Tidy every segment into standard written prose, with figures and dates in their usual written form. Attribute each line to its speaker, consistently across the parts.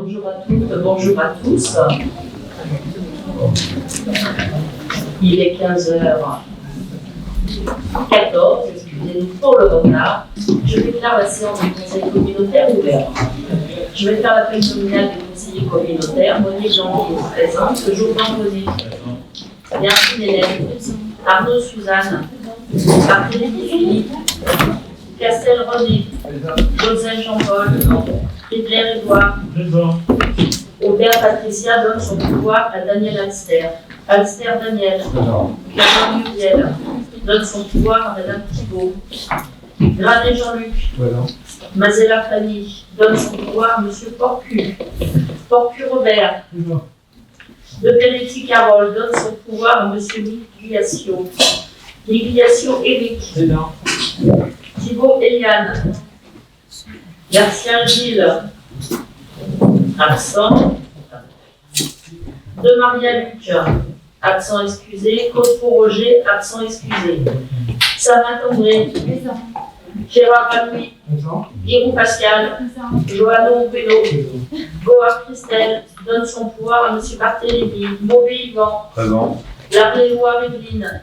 Speaker 1: bonjour à toutes, bonjour à tous. Il est 15h14, excusez-nous pour le retard. Je déclare la séance du conseil communautaire ouverte. Je vais faire l'appel nominal des conseillers communautaires. Monique Jean-Pierre présente, ce jour vendredi. Merci Hélène. Arnaud Suzanne. Barthélémy Philippe. Castel René. Joseph Jean-Paul. Riedler Edouard. Aubert Patricia donne son pouvoir à Daniel Alster. Alster Daniel. Clément Muriel donne son pouvoir à Madame Thibault. Granet Jean-Luc. Mazella Fanny donne son pouvoir à Monsieur Porcu. Porcu Robert. De Peretti Carole donne son pouvoir à Monsieur Migliaccio. Migliaccio Éric. Thibault Eliane. Garcia Gilles. Absent. De Maria Luc. Absent excusé. Cospo Roger. Absent excusé. Samat André. Gérard Aloui. Guirou Pascal. Johanno Pélo. Goa Christelle donne son pouvoir à M. Barthélémy. Mauvais Yvan. Larléois Evelyne.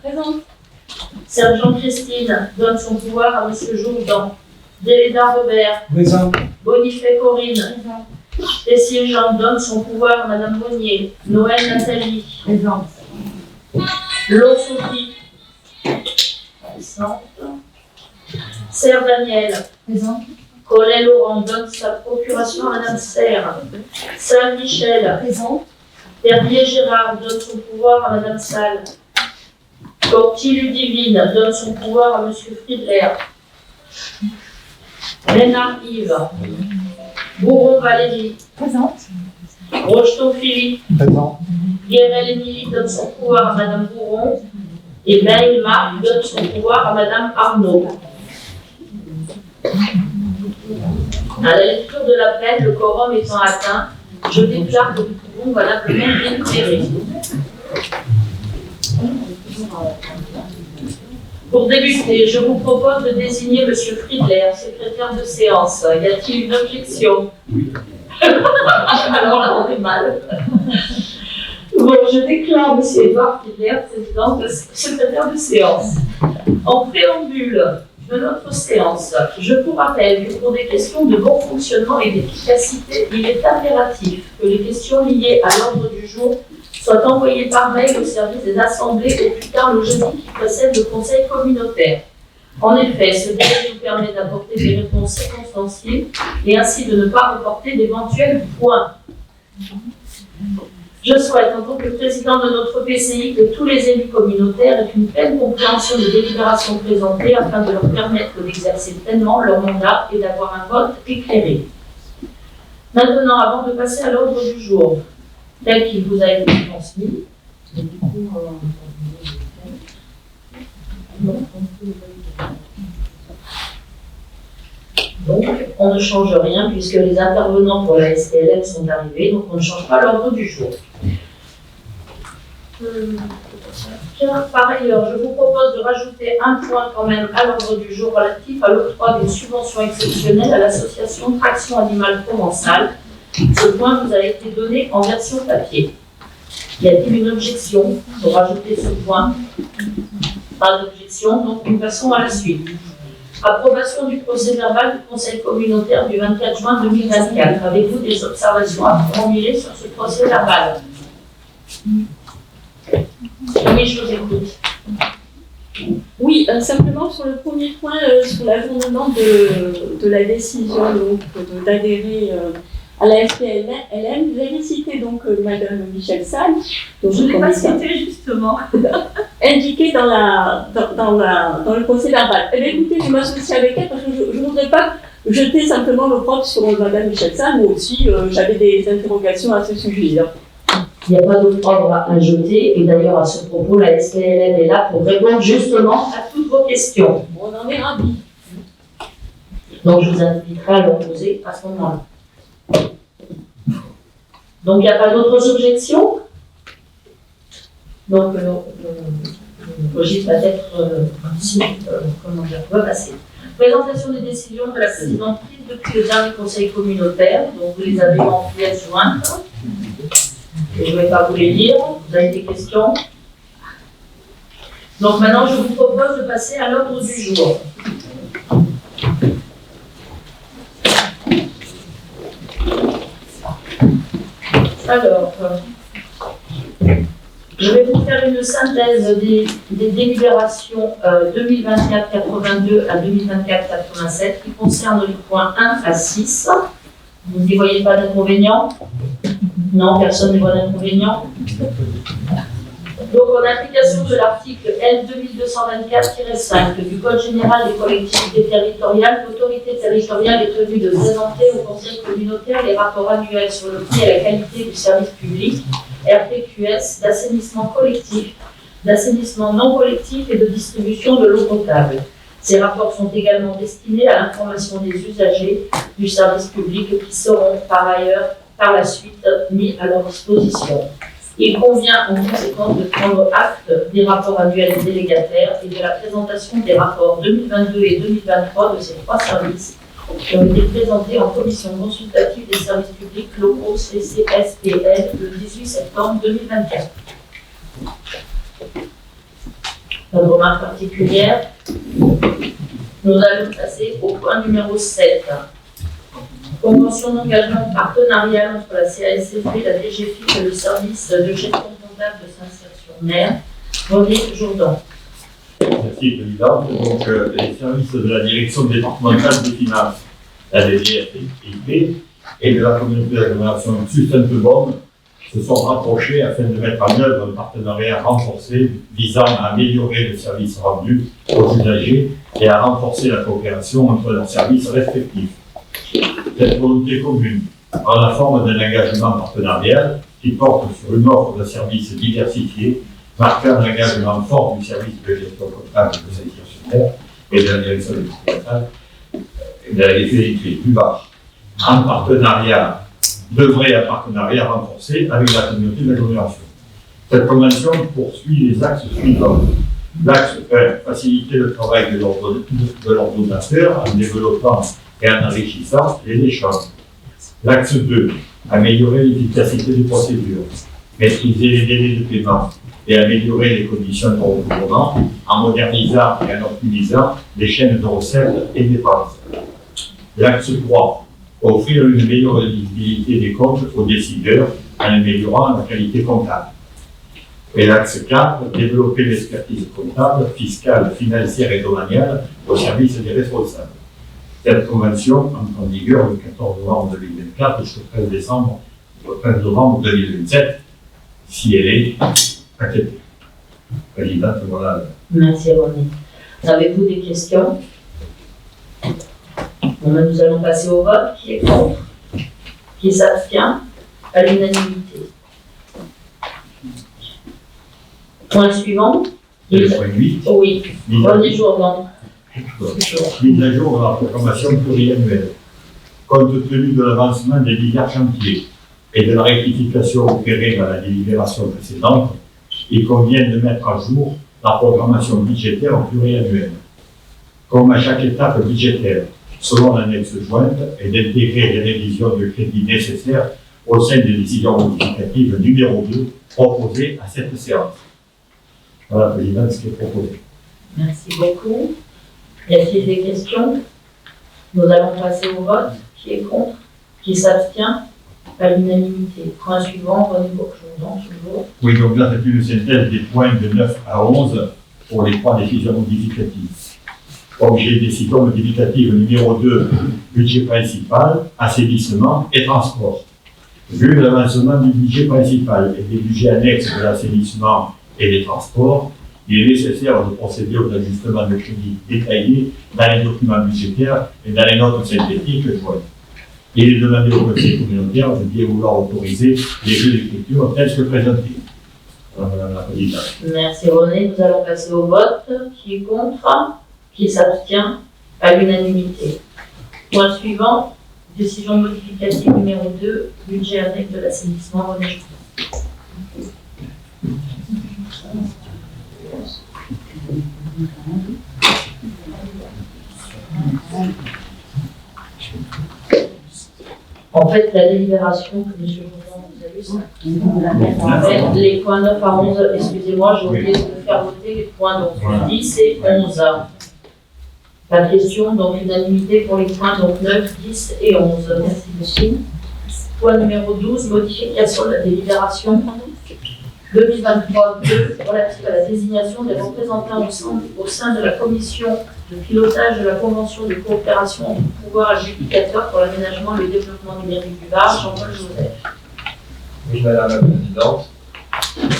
Speaker 1: Sergent Christine donne son pouvoir à M. Jourdan. Déléda Robert. Bonifay Corinne. Tessier Jean donne son pouvoir à Mme Monnier. Noël Nathalie. Lo Sophie. Serre Daniel. Collet Laurent donne sa procuration à Mme Serre. Salle Michel. Herbier Gérard donne son pouvoir à Mme Salle. Corti Ludivine donne son pouvoir à M. Friedler. Lénard Yves. Bourron Valérie. Rocheteau Philippe. Guérel Émilie donne son pouvoir à Mme Bourron. Et Bail Marc donne son pouvoir à Mme Arnaud. À la lecture de l'appel, le quorum étant atteint, je déclare que nous pouvons valablement délibérer. Pour débuter, je vous propose de désigner M. Friedler, secrétaire de séance. Y a-t-il une objection? Alors, on est mal. Bon, je déclare M. Édouard Friedler, secrétaire de séance. En préambule de notre séance, je vous rappelle que pour des questions de bon fonctionnement et d'efficacité, il est impératif que les questions liées à l'ordre du jour soient envoyées par mail au service des assemblées au plus tard le jeudi qui précède le conseil communautaire. En effet, ce délai nous permet d'apporter des réponses circonstanciées et ainsi de ne pas reporter d'éventuels points. Je souhaite, en tant que président de notre PCI, que tous les élus communautaires aient une pleine compréhension des délibérations présentées afin de leur permettre d'exercer pleinement leur mandat et d'avoir un vote éclairé. Maintenant, avant de passer à l'ordre du jour, tel qu'il vous a été transmis, donc, on ne change rien puisque les intervenants pour la SPLM sont arrivés, donc on ne change pas l'ordre du jour. Par ailleurs, je vous propose de rajouter un point quand même à l'ordre du jour relatif à l'octroi d'une subvention exceptionnelle à l'association Traction Animale Provençale. Ce point vous a été donné en version papier. Y a-t-il une objection pour rajouter ce point? Pas d'objection, donc nous passons à la suite. Approbation du procès verbal du Conseil communautaire du 24 juin 2024. Avez-vous des observations à formuler sur ce procès verbal? Oui, je vous écoute.
Speaker 2: Oui, simplement sur le premier point, sur l'ajournement de la décision d'adhérer à la SPLM, vous avez cité donc Madame Michel Salle, dont
Speaker 1: je ne l'ai pas cité justement,
Speaker 2: indiqué dans le procès verbal. Eh bien, écoutez, je m'associe avec elle parce que je ne voudrais pas jeter simplement l'opprobre sur Madame Michel Salle, moi aussi j'avais des interrogations à ce sujet.
Speaker 1: Il n'y a pas d'opprobre à jeter, et d'ailleurs à ce propos, la SPLM est là pour répondre justement à toutes vos questions.
Speaker 2: On en est ravis.
Speaker 1: Donc je vous inviterai à leur poser à ce moment-là. Donc il n'y a pas d'autres objections? Donc le registre va être comment dire, va passer. Présentation des décisions de la présidente prises depuis le dernier conseil communautaire, donc vous les avez en pièce jointe. Et je ne vais pas vous les lire, vous avez des questions. Donc maintenant, je vous propose de passer à l'ordre du jour. Alors, je vais vous faire une synthèse des délibérations 2024-82 à 2024-87 qui concernent les points 1 à 6. Vous n'y voyez pas d'inconvénient? Non, personne ne voit d'inconvénient. Donc, en application de l'article L 2224-5 du Code général des collectivités territoriales, l'autorité territoriale est tenue de présenter au Conseil communautaire les rapports annuels sur le prix et la qualité du service public, RPQS, d'assainissement collectif, d'assainissement non collectif et de distribution de l'eau potable. Ces rapports sont également destinés à l'information des usagers du service public qui seront par la suite mis à leur disposition. Il convient en conséquence de prendre acte des rapports annuels des délégataires et de la présentation des rapports 2022 et 2023 de ces trois services qui ont été présentés en commission consultative des services publics locaux CCSPL le 18 septembre 2024. Pas de remarque particulière. Nous allons passer au point numéro 7. Convention d'engagement partenarial entre la CASFP, la DGFiP et le service de gestion comptable de Saint-Cyr-sur-Mer. René Jourdan.
Speaker 3: Merci, Présidente. Donc, les services de la Direction départementale des finances, la DGFiP, et de la communauté d'agglomération Sud-Sainte-Baume se sont rapprochés afin de mettre en œuvre un partenariat renforcé visant à améliorer le service rendu aux usagers et à renforcer la coopération entre leurs services respectifs. Cette volonté commune prend la forme d'un engagement partenarial qui porte sur une offre de services diversifiés, marquant l'engagement fort du service de gestion comptable de Saint-Cyr-sur-Mer et de la direction départementale et de la DGFiP du Var, en partenariat, d'œuvrer un partenariat renforcé avec la communauté d'agglomération. Cette convention poursuit les axes suivants. L'axe 1, faciliter le travail de l'ordonnateur en développant et en enrichissant les échanges. L'axe 2, améliorer l'efficacité des procédures, maîtriser les délais de paiement et améliorer les conditions de recouvrement en modernisant et en optimisant les chaînes de recettes et dépenses. L'axe 3, offrir une meilleure visibilité des comptes aux décideurs en améliorant la qualité comptable. Et l'axe 4, développer l'expertise comptable, fiscale, financière et domaniale au service des responsables. Cette convention entre en vigueur le 14 novembre 2024 jusqu'au 13 novembre 2027, si elle est acceptée. Présidente, voilà.
Speaker 1: Merci René. Avez-vous des questions? Nous allons passer au vote. Qui est contre? Qui s'abstient? À l'unanimité. Point suivant.
Speaker 3: Le point 8.
Speaker 1: Oui. René Jourdan.
Speaker 3: Mise à jour de la programmation pluriannuelle. Compte tenu de l'avancement des divers chantiers et de la rectification opérée dans la délibération précédente, il convient de mettre à jour la programmation budgétaire pluriannuelle. Comme à chaque étape budgétaire, selon l'annexe jointe, et d'intégrer les révisions de crédit nécessaires au sein des décisions modificatives numéro 2 proposées à cette séance. Voilà, Président, ce qui est proposé.
Speaker 1: Merci beaucoup. Y a-t-il des questions? Nous allons passer au vote. Qui est contre? Qui s'abstient? À l'unanimité. Point suivant, René Jourdan, toujours.
Speaker 3: Oui, donc là, c'est une synthèse des points de 9 à 11 pour les trois décisions modificatives. Objet décision modificative numéro 2, budget principal, assainissement et transport. Vu l'avancement du budget principal et des budgets annexes de l'assainissement et des transports, il est nécessaire de procéder aux ajustements de crédit détaillés dans les documents budgétaires et dans les notes synthétiques jointes. Il est demandé au Conseil communautaire de bien vouloir autoriser les jeux d'écriture tels que présentés. Madame la Présidente.
Speaker 1: Merci René. Nous allons passer au vote. Qui est contre? Qui s'abstient? À l'unanimité. Point suivant, décision modificative numéro 2, budget annexe de l'assainissement. René Jourdan. En fait, la délibération que M. Bourdon vous a vue, ça. Les points 9 à 11, excusez-moi, j'ai oublié de faire voter les points donc 10 et 11. La question, donc unanimité pour les points donc 9, 10 et 11. Merci, monsieur. Point numéro 12, modification de la délibération 2023-2 relative à la désignation des représentants au sein de la commission de pilotage de la Convention de coopération du pouvoir adjudicateur pour l'aménagement et le développement numérique du Var, Jean-Paul Joseph.
Speaker 4: Oui, Madame la Présidente.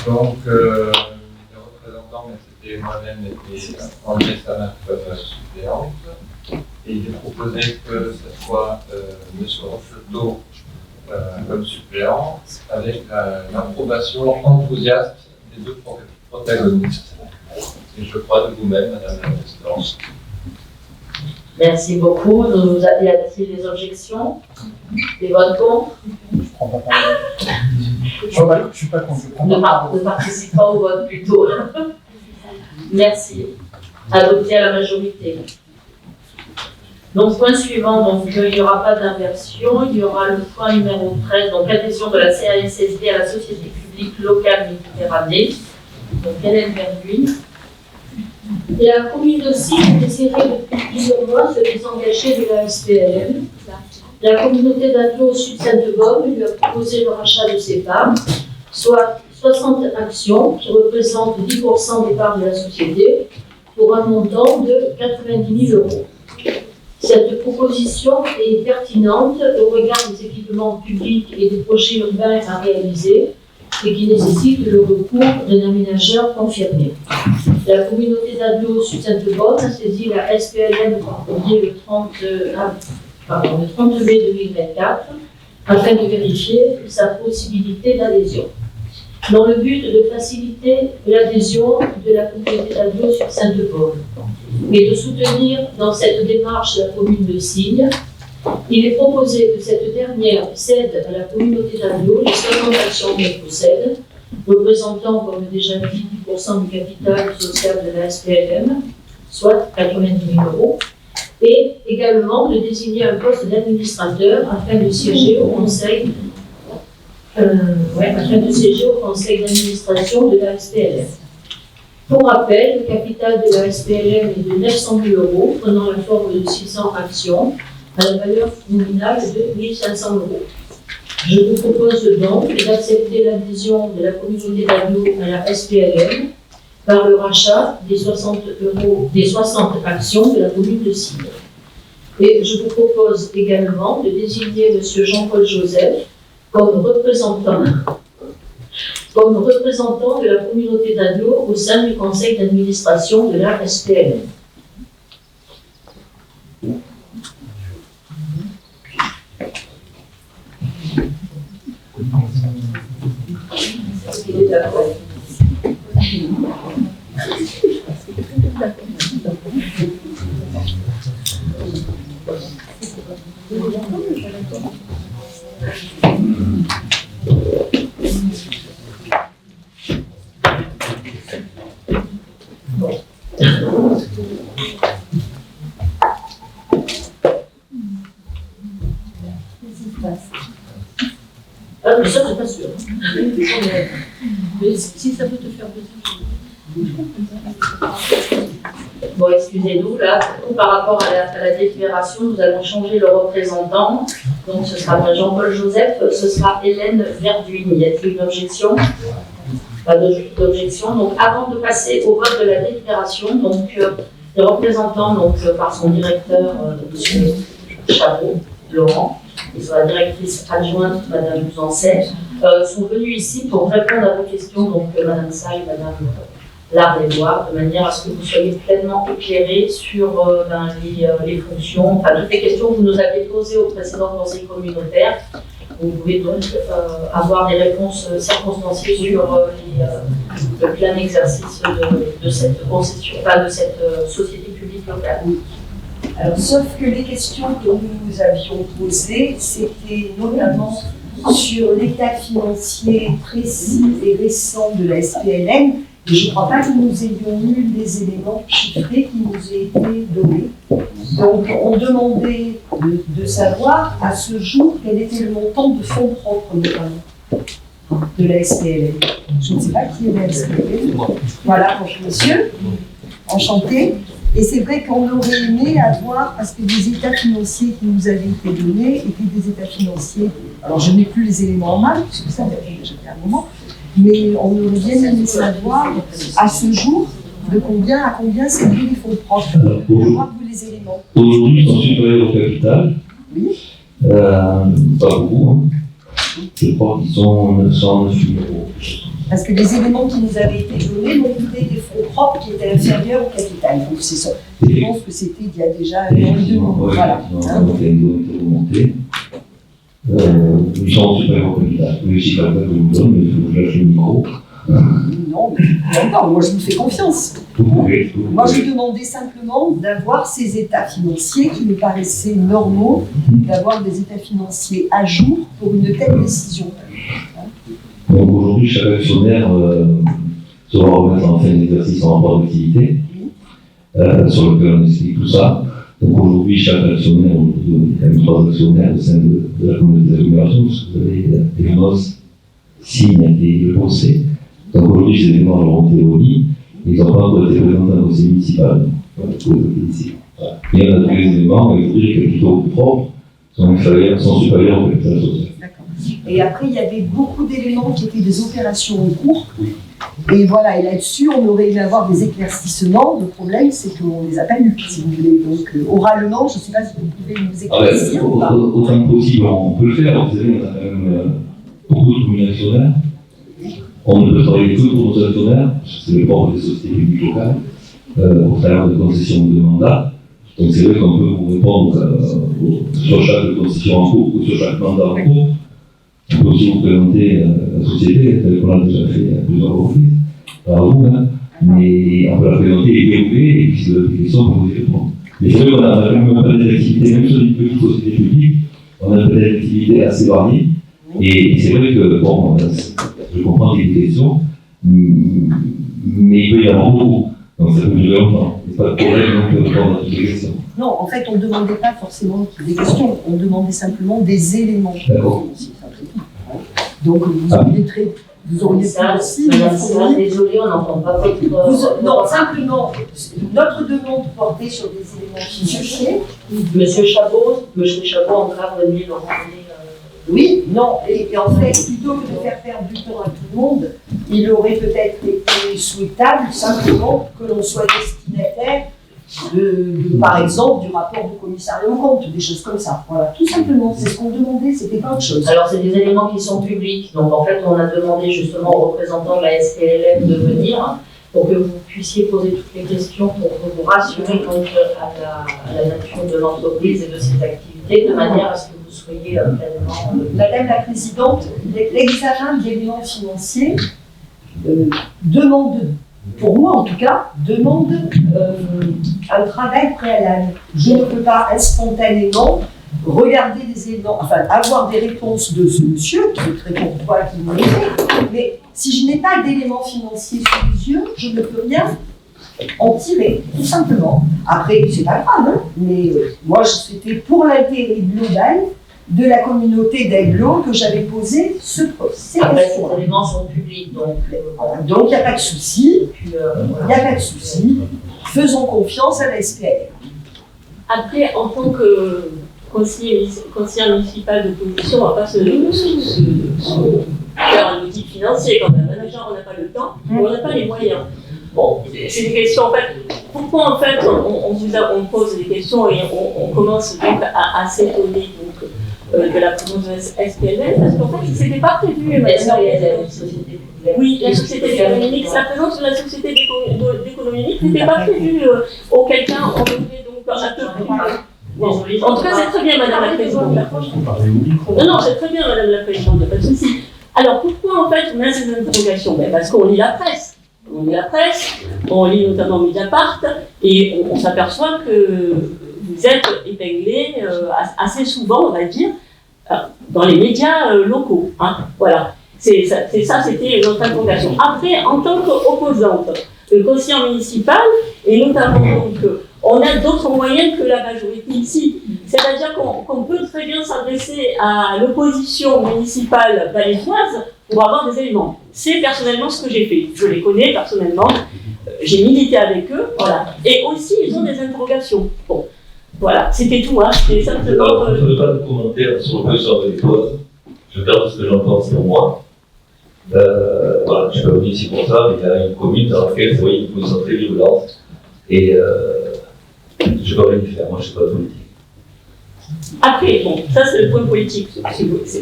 Speaker 4: Donc, les représentants, mais c'était moi-même, étaient André Samat suppléante. Et il est proposé que ce soit M. Rocheteau comme suppléant, avec l'approbation enthousiaste des deux protagonistes. Et je crois de vous-même, Madame la Présidente.
Speaker 1: Merci beaucoup. Y a-t-il des objections? Des votes contre?
Speaker 5: Je prends pas part. Je suis pas contre.
Speaker 1: Ne participe pas au vote plutôt. Merci. Adopté à la majorité. Donc, point suivant, donc il n'y aura pas d'inversion, il y aura le point numéro 13, donc adhésion de la CASSD à la Société publique locale Méditerranée. Donc, Hélène Verduin.
Speaker 6: La commune de Signes désirait depuis plusieurs mois se désengager de la SPLM. La communauté d'agglo Sud-Sainte-Baume lui a proposé le rachat de ses parts, soit 60 actions qui représentent 10% des parts de la société, pour un montant de 90 000 €. Cette proposition est pertinente au regard des équipements publics et des projets urbains à réaliser et qui nécessitent le recours d'un aménageur confirmé. La communauté d'agglo Sud-Sainte-Baume a saisi la SPLM par courrier le 30 mai 2024 afin de vérifier sa possibilité d'adhésion. Dans le but de faciliter l'adhésion de la communauté d'agglo Sud-Sainte-Baume et de soutenir dans cette démarche la commune de Signes, il est proposé que cette dernière cède à la communauté d'agglo les 60 actions qu'elle possède, représentant, comme déjà dit, 10% du capital social de la SPLM, soit 90 000 €, et également de désigner un poste d'administrateur afin de siéger au conseil d'administration de la SPLM. Pour rappel, le capital de la SPLM est de 900 000 €, prenant la forme de 600 actions à la valeur nominale de 1 500 €. Je vous propose donc d'accepter l'adhésion de la communauté d'agglo à la SPLM par le rachat des 60 actions de la commune de Signes. Et je vous propose également de désigner M. Jean-Paul Joseph comme représentant de la communauté d'agglo au sein du conseil d'administration de la SPLM. Il est d'accord. Ah, mais ça, c'est pas sûr. Mais si ça peut te faire plaisir. Bon, excusez-nous, là, par rapport à la délibération, nous allons changer le représentant. Donc, ce sera pas Jean-Paul Joseph, ce sera Hélène Verduin. Y a-t-il une objection? Pas d'objection. Donc, avant de passer au vote de la délibération, donc, les représentants, donc, par son directeur, M. Chabot, Laurent, et sur la directrice adjointe, Mme Buzancet, sont venus ici pour répondre à vos questions, donc Mme Saille, Mme Lardéloire, de manière à ce que vous soyez pleinement éclairés sur les fonctions, enfin toutes les questions que vous nous avez posées au précédent conseil communautaire. Vous pouvez donc avoir des réponses circonstanciées sur le plein exercice de cette concession, enfin de cette société publique locale.
Speaker 7: Alors, sauf que les questions que nous avions posées, c'était notamment sur l'état financier précis et récent de la SPLM Et je ne crois pas que nous ayons eu les éléments chiffrés qui nous aient été donnés. Donc, on demandait de savoir à ce jour quel était le montant de fonds propres, notamment, de la SPLM. Je ne sais pas qui est la SPLM. Voilà, bonjour monsieur, enchanté. Et c'est vrai qu'on aurait aimé avoir, parce que les états financiers qui nous avaient été donnés étaient des états financiers. Alors, je n'ai plus les éléments en main, puisque ça fait déjà un moment. Mais on aurait bien aimé savoir, à ce jour, à combien s'élèvent les fonds propres. Je crois que les éléments.
Speaker 8: Aujourd'hui, ils sont supérieurs au capital.
Speaker 7: Oui.
Speaker 8: Pas beaucoup. Hein. Je crois qu'ils sont 909 000 euros.
Speaker 7: Parce que les éléments qui nous avaient été donnés nous donnaient des fonds propres qui étaient inférieurs au capital. Donc c'est ça. Je pense que c'était il y a déjà un an et demi. Voilà. Ils sont supérieurs au capital. Mais si quelqu'un que vous donne, il faut que je lâche le micro. Non, mais non, moi je vous fais confiance. Moi je demandais simplement d'avoir ces états financiers qui me paraissaient normaux, d'avoir des états financiers à jour pour une telle décision.
Speaker 8: Donc aujourd'hui, chaque actionnaire se remettre en fin d'exercice en rapport d'activité, sur lequel on explique tout ça. Donc aujourd'hui, chaque actionnaire, il y a même 3 actionnaires au sein de la communauté d'agglomération, parce que vous avez les NOS, Signe et le conseil. Donc aujourd'hui, ces éléments ont été remis, mais ils n'ont pas encore été présentés au conseil municipal. Il y en a tous les éléments, mais il faut dire que les capitaux propres sont supérieurs au capital social.
Speaker 7: Et après, il y avait beaucoup d'éléments qui étaient des opérations en cours. Et voilà, et là-dessus, on aurait aimé avoir des éclaircissements. Le problème, c'est qu'on ne les a pas eus, si vous voulez. Donc, oralement, je ne sais pas si vous pouvez nous éclaircir ou pas.
Speaker 8: Autant que possible, on peut le faire. Vous savez, on a quand même beaucoup de communes actionnaires. On ne peut travailler que pour nos actionnaires, c'est le propre des sociétés publiques locales, au travers de concessions ou de mandats. Donc, c'est vrai qu'on peut vous répondre sur chaque concession en cours ou sur chaque mandat en cours. On peut aussi vous présenter la société, telle qu'on l'a déjà fait à plusieurs reprises, par vous, hein. Mais on peut la présenter et dérouler, et puis si vous avez des questions, on peut vous y répondre. Mais c'est vrai qu'on a même pas des activités, même sur les petites sociétés publiques, on a des activités assez variées, et c'est vrai que, bon, je comprends qu'il y ait des questions, mais il peut y avoir beaucoup, donc ça peut durer longtemps. Il n'y a pas de problème donc, de répondre à toutes les questions.
Speaker 7: Non, en fait, on ne demandait pas forcément des questions, on demandait simplement des éléments.
Speaker 8: D'accord.
Speaker 7: Donc, vous auriez pu aussi...
Speaker 1: Madame Serra, désolée, on n'entend pas votre...
Speaker 7: Non, simplement, notre demande portait sur des éléments financiers.
Speaker 1: Monsieur Chabot encore venu le ramener...
Speaker 7: Oui, non, et en fait, plutôt que de faire perdre du temps à tout le monde, il aurait peut-être été souhaitable simplement que l'on soit destinataire par exemple, du rapport du commissariat aux comptes, des choses comme ça. Voilà, tout simplement, c'est ce qu'on demandait, c'était pas autre chose.
Speaker 1: Alors, c'est des éléments qui sont publics. Donc, en fait, on a demandé justement aux représentants de la SPLM de venir pour que vous puissiez poser toutes les questions pour vous rassurer donc, à la nature de l'entreprise et de ses activités, de manière à ce que vous soyez pleinement...
Speaker 7: Madame la Présidente, l'examen d'éléments financiers demande, pour moi en tout cas, demande un travail préalable. Je ne peux pas spontanément regarder des éléments, enfin avoir des réponses de ce monsieur, qui est très pourquoi qui me les fait, mais si je n'ai pas d'éléments financiers sous les yeux, je ne peux rien en tirer, tout simplement. Après, c'est pas grave, hein, mais moi c'était pour l'intérêt global de la communauté d'Aiglo que j'avais posé ces
Speaker 1: Après, ces éléments sont publics, donc
Speaker 7: il n'y a pas de souci. Il n'y a pas de souci. Faisons confiance à la SPL.
Speaker 2: Après, en tant que conseiller municipal de commission, on ne va pas se faire un outil financier quand même. Déjà, on n'a pas le temps, on n'a pas les moyens. Bon, c'est des questions, en fait, pourquoi en fait on pose des questions et on commence donc à s'étonner de la promotion de SPLM, parce qu'en fait, c'était pas prévu. Oui, la société d'économie mixte, la présence de la société d'économie mixte n'était pas prévue, auquel cas on devait donc un peu plus. Bon, en tout cas, c'est très bien, Madame la Présidente. Non, c'est très bien, Madame la Présidente, pas de souci. Alors, pourquoi en fait on a ces interrogations? Parce qu'on lit la presse. On lit la presse, on lit notamment Mediapart, et on s'aperçoit que vous êtes épinglé assez souvent, on va dire, dans les médias locaux. Hein, voilà. C'était notre interrogation. Après, en tant qu'opposante, le conseiller municipal, et notamment donc, on a d'autres moyens que la majorité ici. C'est-à-dire qu'on peut très bien s'adresser à l'opposition municipale valétoise pour avoir des éléments. C'est personnellement ce que j'ai fait. Je les connais personnellement. J'ai milité avec eux, voilà. Et aussi, ils ont des interrogations. Bon, voilà, c'était tout. Hein. C'était simplement.
Speaker 8: Je ne veux pas de commentaires sur l'opposition valétoise. Je garde ce que j'en pense pour moi. Voilà, je suis pas venu ici pour ça, mais il y a une commune dans laquelle vous voyez une position très violente. Et je ne peux rien y faire. Moi, je ne suis pas politique.
Speaker 2: Après, bon, ça c'est le point politique,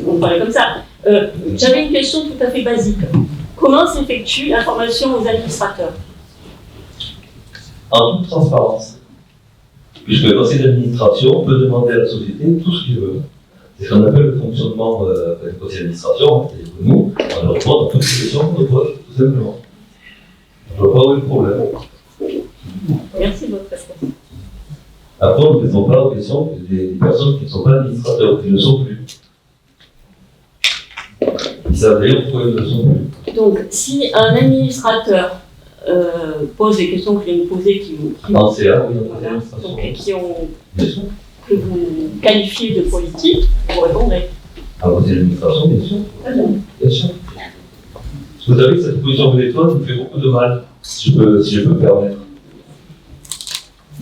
Speaker 2: on parlait comme ça. J'avais une question tout à fait basique. Comment s'effectue l'information aux administrateurs?
Speaker 8: En toute transparence. Puisque le conseil d'administration peut demander à la société tout ce qu'il veut. C'est ce qu'on appelle le fonctionnement du conseil d'administration. C'est-à-dire que nous, on leur répond à toutes les questions qu'on nous pose, tout simplement. Je ne vois pas où est le problème.
Speaker 2: Merci de votre réponse.
Speaker 8: Après, on ne répond pas aux questions des personnes qui ne sont pas administrateurs, qui ne le sont plus. Ils savent d'ailleurs pourquoi ils ne le sont plus.
Speaker 2: Donc, si un administrateur pose des questions que je viens de poser qui
Speaker 8: En CA, oui, en
Speaker 2: voilà,
Speaker 8: administration.
Speaker 2: donc, qui ont,
Speaker 8: Bien sûr.
Speaker 2: que vous qualifiez de politique, vous répondrez.
Speaker 8: À côté de l'administration, bien sûr.
Speaker 2: Très bien.
Speaker 8: Bien sûr. Vous savez que cette position valétoise me fait beaucoup de mal, si je peux me permettre.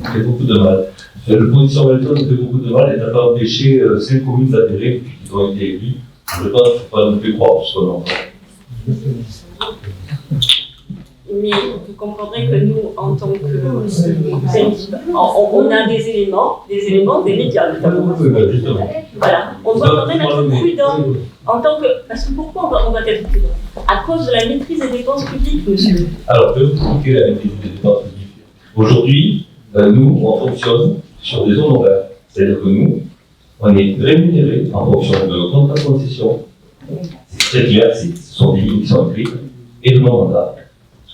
Speaker 8: Ça me fait beaucoup de mal. L'opposition valétoise me fait beaucoup de mal et n'a pas empêché 5 communes d'adhérer depuis qu'ils ont été élus. Je pense qu'il ne faut pas non plus croire tout ce qu'on entend.
Speaker 2: Mais vous comprendrez que nous, en tant que on a des éléments des médias notamment.
Speaker 8: Oui, ben justement.
Speaker 2: Voilà. On doit quand même être prudent en tant que. Parce que pourquoi on va être prudent? À cause de la maîtrise des dépenses publiques, monsieur.
Speaker 8: Alors, je vais vous expliquer la maîtrise des dépenses publiques. Aujourd'hui, nous, on fonctionne sur des honoraires. C'est-à-dire que nous, on est rémunérés en fonction de nos contrats de concession. C'est très clair, ce sont des lignes qui sont écrites, et de nos mandats.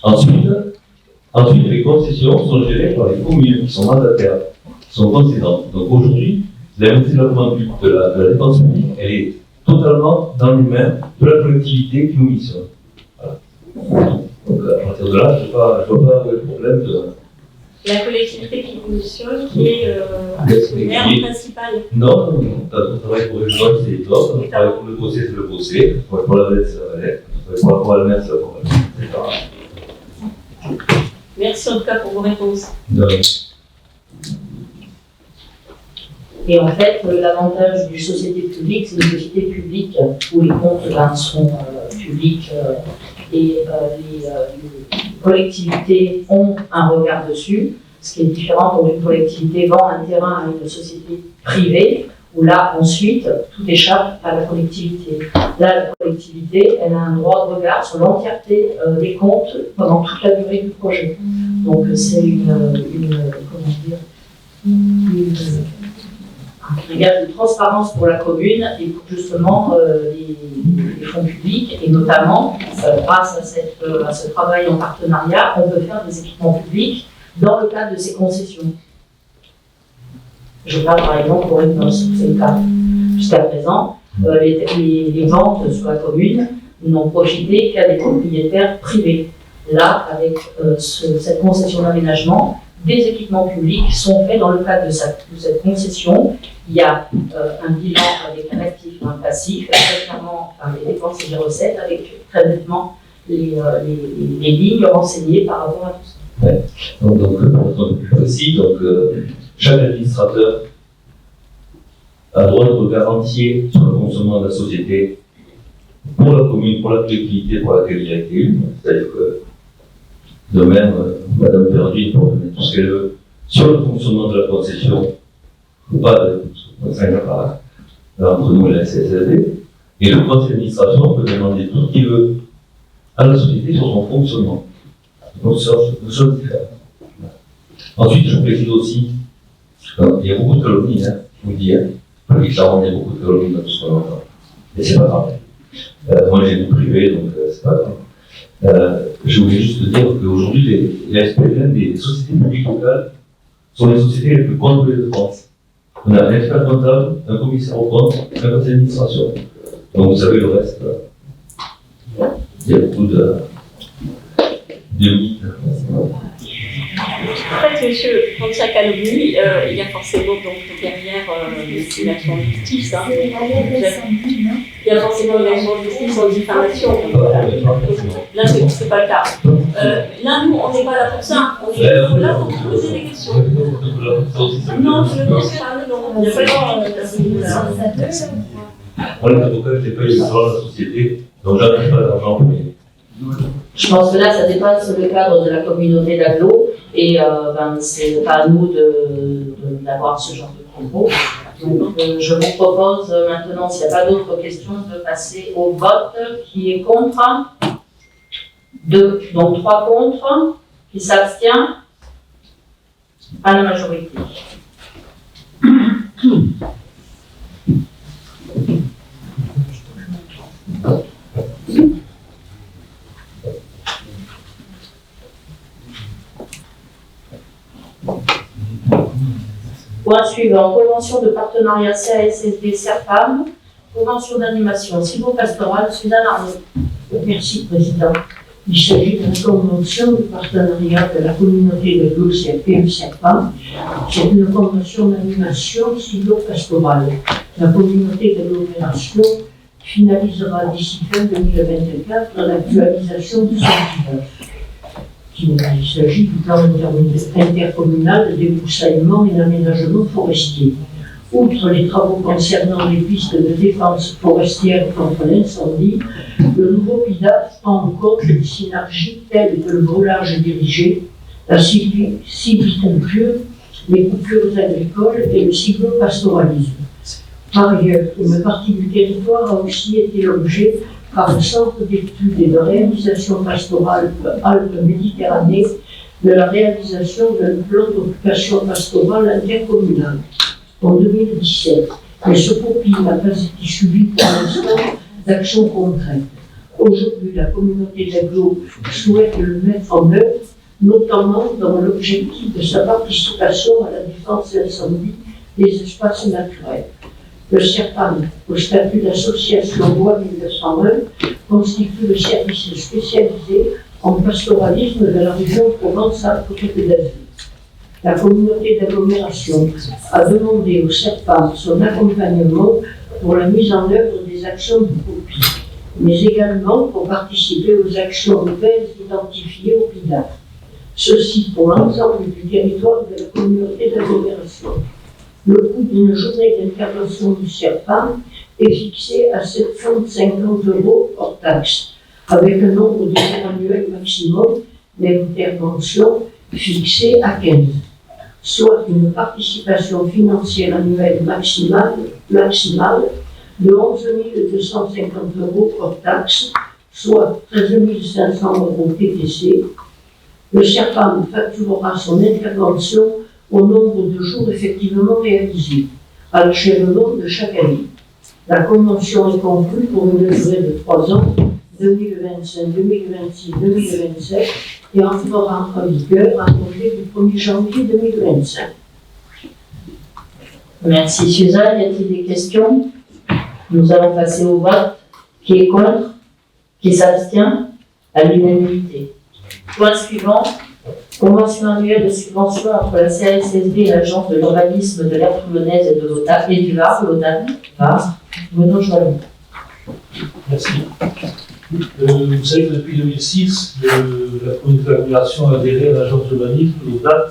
Speaker 8: Ensuite, les concessions sont gérées par les communes qui sont mandataires, qui sont concédantes. Donc aujourd'hui, la maîtrise de la commande publique, de la dépense publique, elle est totalement dans les mains de la collectivité qui nous missionne. Voilà. Donc à partir de là, je ne vois pas où est le problème de...
Speaker 2: La collectivité qui missionne, qui est l'actionnaire principal.
Speaker 8: Non, on travaille pour les gens, c'est les autres, on travaille pour le bossé, c'est le bossé, on travaille pour la valette, c'est la valette, on travaille pour la mer, c'est la mer.
Speaker 2: Merci en tout cas pour vos réponses.
Speaker 8: Non.
Speaker 6: Et en fait, l'avantage d'une société publique, c'est une société publique où les comptes sont publics et les collectivités ont un regard dessus, ce qui est différent quand une collectivité vend un terrain à une société privée, où là, ensuite, tout échappe à la collectivité. Là, la collectivité, elle a un droit de regard sur l'entièreté des comptes pendant toute la durée du projet. Donc, c'est un gage de transparence pour la commune et pour justement les fonds publics, et notamment, grâce à ce travail en partenariat, on peut faire des équipements publics dans le cadre de ces concessions. Je parle par exemple pour une noce, c'est le cas. Jusqu'à présent, les ventes sur la commune n'ont profité qu'à des propriétaires privés. Là, avec cette concession d'aménagement, des équipements publics sont faits dans le cadre de cette concession. Il y a un bilan avec un actif et un passif, très clairement les dépenses et les recettes, avec très nettement les lignes renseignées par rapport à tout ça.
Speaker 8: Ouais. Donc pour être plus précis, chaque administrateur a droit de regard entier sur le fonctionnement de la société pour la commune, pour la collectivité pour laquelle il a été élu. C'est-à-dire que de même, Madame Perdu peut mettre tout ce qu'elle veut sur le fonctionnement de la concession, ou pas de entre nous et la CSSD, et le conseil d'administration peut demander tout ce qu'il veut à la société sur son fonctionnement. Donc c'est une chose différente. Ensuite, je précise aussi, il y a beaucoup de calomnies, je vous dis, il y a beaucoup de calomnies dans tout ce qu'on entend. Mais c'est pas grave. Moi j'ai du privé, donc c'est pas grave. Je voulais juste dire qu'aujourd'hui, les SPLM, les sociétés publiques locales, sont les sociétés les plus contrôlées de France. On a un expert comptable, un commissaire aux comptes, un conseil d'administration. Donc vous savez le reste. Il y a beaucoup de mythes.
Speaker 2: En fait, monsieur Pontiac-Calogny, il y a forcément donc derrière une action de justice. Hein. Il y a forcément une action de justice en diffamation. Là, c'est pas le cas. Là, nous, on n'est pas là pour ça. On est là pour poser des questions. Non, je ne pense pas. Non, il n'y a pas de
Speaker 8: Moi, les avocats, je n'ai pas eu le droit de la société, donc j'arrive pas d'argent pour payer.
Speaker 6: Je pense que là, ça dépasse le cadre de la communauté d'agglo et c'est pas à nous d'avoir ce genre de propos. Donc, je vous propose maintenant, s'il n'y a pas d'autres questions, de passer au vote. Qui est contre? 2. Donc 3 contre. Qui s'abstient? À la majorité. Point suivant, convention de partenariat CASSB-CERFAM, convention d'animation silvopastorale, Suzanne Arnaud.
Speaker 9: Merci, Président. Il s'agit d'une convention de partenariat de la communauté de l'OCP-CERFAM. C'est une convention d'animation silvopastorale. La communauté d'agglomération finalisera d'ici fin 2024 l'actualisation de son village. Il s'agit du plan intercommunal de débroussaillement et d'aménagement forestier. Outre les travaux concernant les pistes de défense forestière contre l'incendie, le nouveau PIDAF prend en compte des synergies telles que le brûlage dirigé, la sylviculture, les coupures agricoles et le silvopastoralisme. Par ailleurs, une partie du territoire a aussi été l'objet par le Centre d'études et de réalisation pastorale Alpes-Méditerranée de la réalisation d'un plan d'occupation pastorale intercommunale en 2017. Mais ce profil n'a pas été suivi pour l'instant d'actions concrètes. Aujourd'hui, la communauté d'agglo souhaite le mettre en œuvre, notamment dans l'objectif de sa participation à la défense incendie des espaces naturels. Le CERFAM, au statut d'association loi 1901, constitue le service spécialisé en pastoralisme de la région Provence-Alpes-Côte d'Azur. La communauté d'agglomération a demandé au CERFAM son accompagnement pour la mise en œuvre des actions de copie, mais également pour participer aux actions nouvelles identifiées au PIDAF. Ceci pour l'ensemble du territoire de la communauté d'agglomération. Le coût d'une journée d'intervention du CERFAM est fixé à 750 € hors taxe, avec un nombre de jours annuels maximum d'intervention fixé à 15, soit une participation financière annuelle maximale de 11 250 € hors taxe, soit 13 500 € TTC. Le CERFAM facturera son intervention au nombre de jours effectivement réalisés, à l'achèvement de chaque année. La convention est conclue pour une durée de 3 ans, 2025, 2026, 2027, et entrera en vigueur à compter du 1er janvier 2025.
Speaker 6: Merci Suzanne. Y a-t-il des questions? Nous allons passer au vote. Qui est contre? Qui s'abstient? À l'unanimité. Point suivant. Convention annuelle de subvention entre la CASSB et l'Agence de l'urbanisme de l'aire toulonnaise et du Var, l'ODAN. Bruno Joallon.
Speaker 10: Merci. Vous savez que depuis 2006, la communauté d'agglomération a adhéré à l'Agence de l'urbanisme, l'ODAT,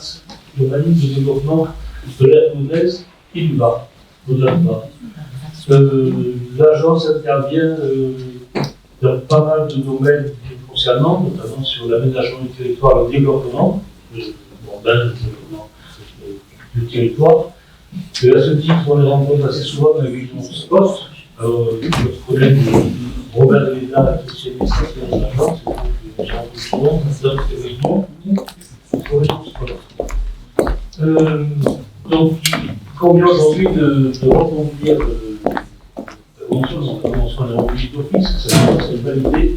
Speaker 10: l'urbanisme de développement de l'aire toulonnaise et du Var, l'ODAN. L'agence intervient dans pas mal de domaines concernant, notamment sur l'aménagement du territoire, le développement urbain, le développement du territoire. Et à ce titre, on les rencontre assez souvent dans les régions spot. Alors, notre collègue Robert Deleda, qui est administrateur de l'agence, nous rencontre souvent dans ces régions, aux régions spot. Donc, il convient aujourd'hui de reconduire la convention d'office, ça c'est une bonne idée.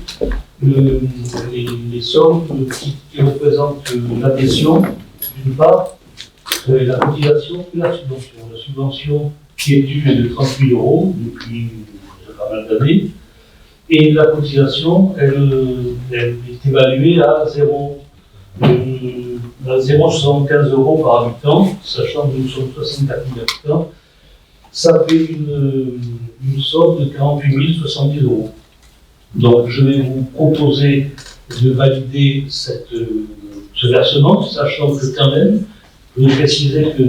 Speaker 10: Les sommes qui représentent l'adhésion, d'une part, la cotisation et la subvention. La subvention qui est due est de 30 000 € depuis pas mal d'années, et la cotisation, elle est évaluée à 0,75 € par habitant, sachant que nous sommes 64 000 habitants. Ça fait une somme de 48 070 €. Donc je vais vous proposer de valider ce versement, sachant que quand même, je vais préciser que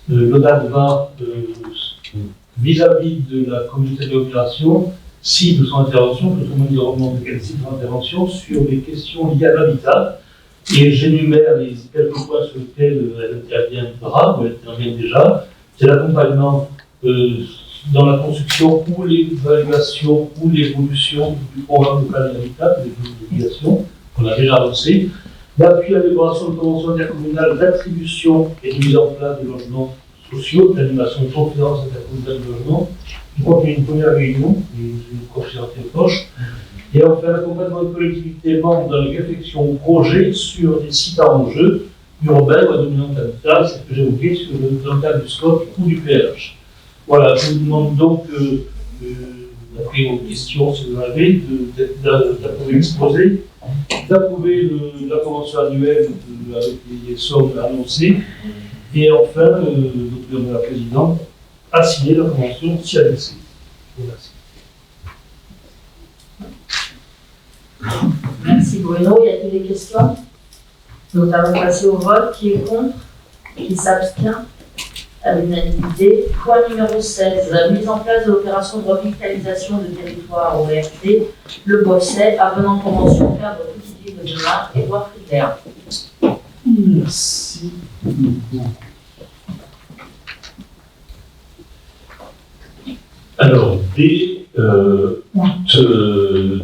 Speaker 10: l'ODAC va, vis-à-vis de la communauté d'agglomération, cible son intervention, tout au moins de remonter de quel type d'intervention sur les questions liées à l'habitat. Et j'énumère les quelques points sur lesquels elle interviendra, ou elle intervient déjà. C'est l'accompagnement dans la construction ou l'évaluation ou l'évolution du programme local d'habitat, des obligations qu'on a déjà avancé. L'appui à l'élaboration de conventions intercommunales d'attribution et de mise en place de logements sociaux, d'animation de conférences intercommunales de logement. Je crois qu'il y a une première réunion, et je vais conférencer proche. Et enfin, l'accompagnement de collectivités membres dans la réflexion au projet sur des sites à enjeux urbains ou à dominante habitat, c'est ce que j'ai oublié dans le cadre du SCOP ou du PRH. Voilà, je vous demande donc, d'après vos questions, si vous en avez, d'approuver l'exposé, d'approuver la convention annuelle avec les sommes annoncées, et enfin, Madame la Présidente, a signé la convention si annexée. Merci.
Speaker 6: Merci Bruno. Y a-t-il des questions? Nous allons passer au vote. Qui est contre? Qui s'abstient? À l'unanimité. Point numéro 16. La mise en place de l'opération de revitalisation de territoire ORT, le Bosset, avenant convention cadre Petite Ville de Demain, Édouard Fricker.
Speaker 5: Merci beaucoup.
Speaker 11: Alors, dès août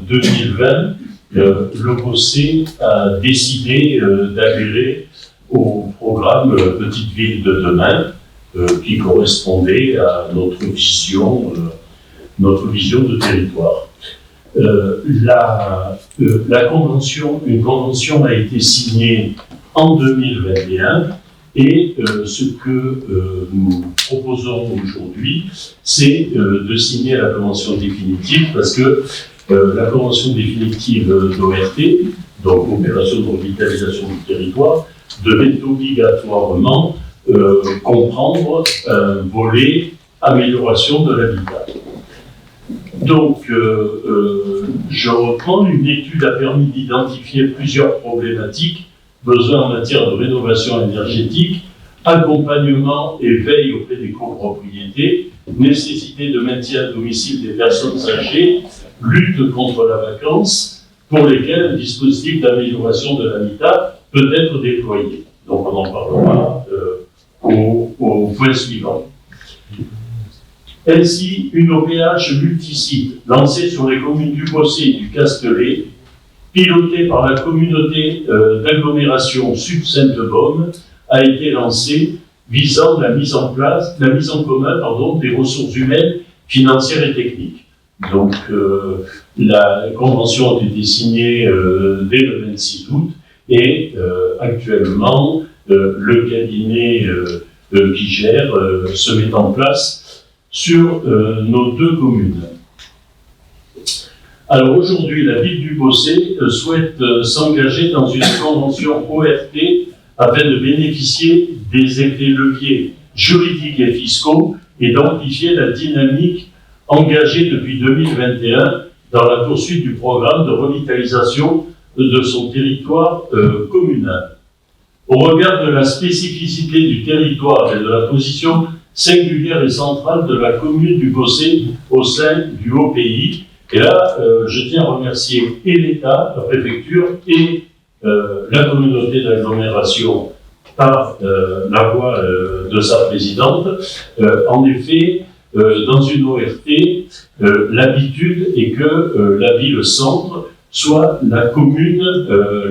Speaker 11: 2020, le Bosset a décidé d'adhérer au programme Petite Ville de Demain, qui correspondait à notre vision de territoire. Une convention a été signée en 2021. Et ce que nous proposons aujourd'hui, c'est de signer la convention définitive, parce que la convention définitive d'ORT, donc opération de revitalisation du territoire, devait obligatoirement comprendre un volet amélioration de l'habitat. Donc, je reprends, une étude a permis d'identifier plusieurs problématiques: besoin en matière de rénovation énergétique, accompagnement et veille auprès des copropriétés, nécessité de maintien à domicile des personnes âgées, lutte contre la vacance, pour lesquelles un dispositif d'amélioration de l'habitat peut être déployé. Donc on en parlera au point suivant. Ainsi, une OPH multisite lancée sur les communes du Bosset et du Castellet, pilotée par la communauté d'agglomération Sud-Sainte-Baume, a été lancée visant la mise en commun des ressources humaines, financières et techniques. Donc, la convention a été signée dès le 26 août et actuellement, le cabinet qui gère se met en place sur nos deux communes. Alors aujourd'hui, la ville du Bosset souhaite s'engager dans une convention ORT afin de bénéficier des effets leviers juridiques et fiscaux et d'amplifier la dynamique engagée depuis 2021 dans la poursuite du programme de revitalisation de son territoire communal. Au regard de la spécificité du territoire et de la position singulière et centrale de la commune du Bosset au sein du Haut-Pays, et là, je tiens à remercier et l'État, la préfecture, et la communauté d'agglomération par la voix de sa présidente. En effet, dans une ORT, l'habitude est que la ville-centre soit la commune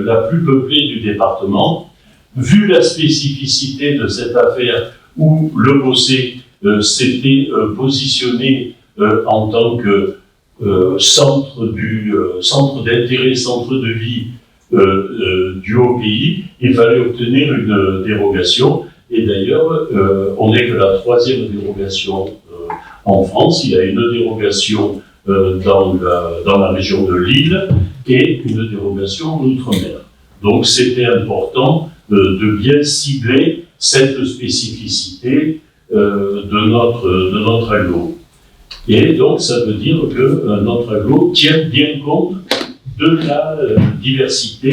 Speaker 11: la plus peuplée du département. Vu la spécificité de cette affaire où le Bosset s'était positionné en tant que centre d'intérêt, centre de vie du Haut-Pays, il fallait obtenir une dérogation. Et d'ailleurs, on n'est que la 3e dérogation en France. Il y a une dérogation dans la région de Lille et une dérogation en Outre-mer. Donc c'était important de bien cibler cette spécificité de notre aglo. Et donc ça veut dire que notre aglo tient bien compte de la diversité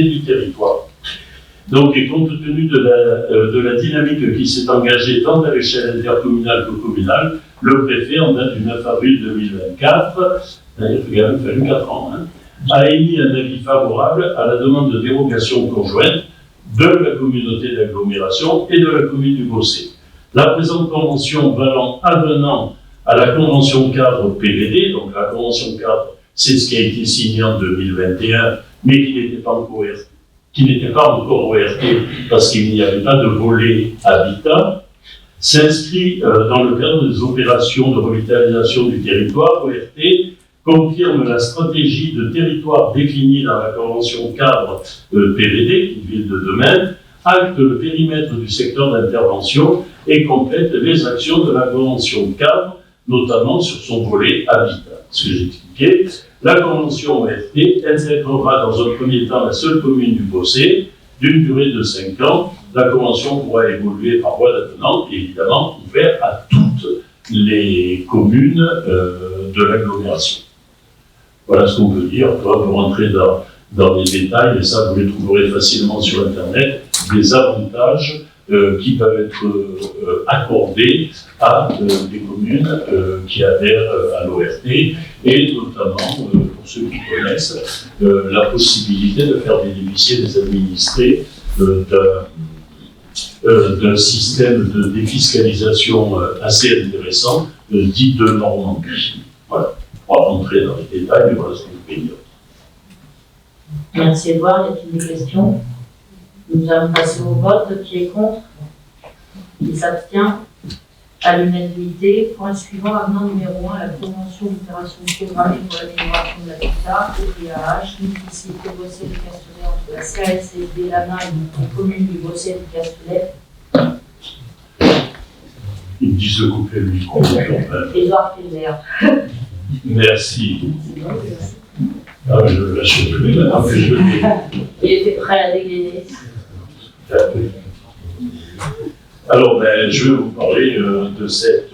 Speaker 11: du territoire. Donc, et compte tenu de la dynamique qui s'est engagée tant à l'échelle intercommunale que communale, le préfet, en date du 9 avril 2024, il a quand même fallu 4 ans, a émis un avis favorable à la demande de dérogation conjointe de la communauté d'agglomération et de la commune du Bossé. La présente convention avenant à la convention cadre PVD, donc la convention cadre, c'est ce qui a été signé en 2021, mais qui n'était pas encore ORT parce qu'il n'y avait pas de volet habitat, s'inscrit dans le cadre des opérations de revitalisation du territoire. ORT confirme la stratégie de territoire définie dans la convention cadre PVD, qui est une ville de domaine, acte le périmètre du secteur d'intervention et complète les actions de la convention cadre, notamment sur son volet habitat. Ce que j'expliquais, la convention ORT intégrera dans un premier temps la seule commune du Bossé, d'une durée de 5 ans. La convention pourra évoluer par voie d'avenant, évidemment ouvert à toutes les communes de l'agglomération. Voilà ce qu'on peut dire. On peut rentrer dans les détails, et ça vous les trouverez facilement sur Internet, des avantages qui peuvent être accordés à des communes qui adhèrent à l'ORT, et notamment, pour ceux qui connaissent, la possibilité de faire bénéficier des administrés d'un système de défiscalisation assez intéressant, dit de Normandie. Voilà. On va rentrer dans les détails, mais voilà ce que vous pouvez dire.
Speaker 6: Merci Edouard. Y a-t-il des questions? Nous allons passer au vote. Qui est contre? Qui s'abstient? À l'unanimité. Point suivant, avenant numéro 1 à la convention d'opération programmée pour l'amélioration de l'habitat, OPAH, municipalité Bossé de Castelet entre la CASFB, l'ANA et la commune du Bossé de Castelet.
Speaker 11: Il me dit se couper le micro.
Speaker 6: Edouard Filbert.
Speaker 11: Merci. Ah, je le lâche plus maintenant que je le dis.
Speaker 6: Il était prêt à dégainer.
Speaker 11: Alors, je vais vous parler de cette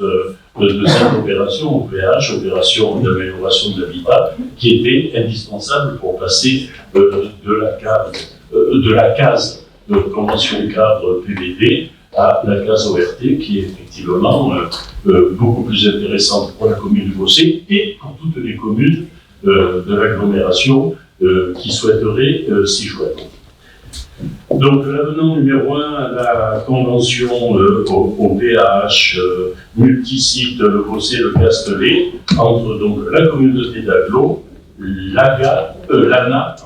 Speaker 11: opération OPH, opération d'amélioration de l'habitat, qui était indispensable pour passer de la case de convention cadre PVD à la case ORT, qui est effectivement beaucoup plus intéressante pour la commune du Bossé et pour toutes les communes de l'agglomération qui souhaiteraient s'y joindre. Donc, l'avenant numéro 1 à la convention OPH multisite le Bossé le Castelet entre donc la communauté d'agglo, l'ANA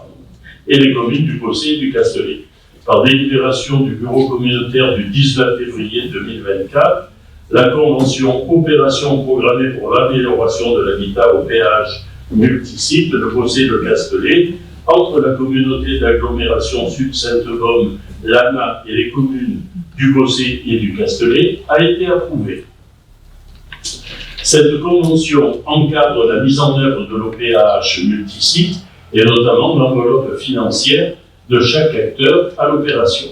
Speaker 11: et les communes du Bossé et du Castelet. Par délibération du bureau communautaire du 19 février 2024, la convention opération programmée pour l'amélioration de l'habitat OPH multisite le Bossé le Castelet entre la communauté d'agglomération Sud-Sainte-Baume, l'ANA et les communes du Bossé et du Castelet a été approuvée. Cette convention encadre la mise en œuvre de l'OPAH multisite et notamment l'enveloppe financière de chaque acteur à l'opération.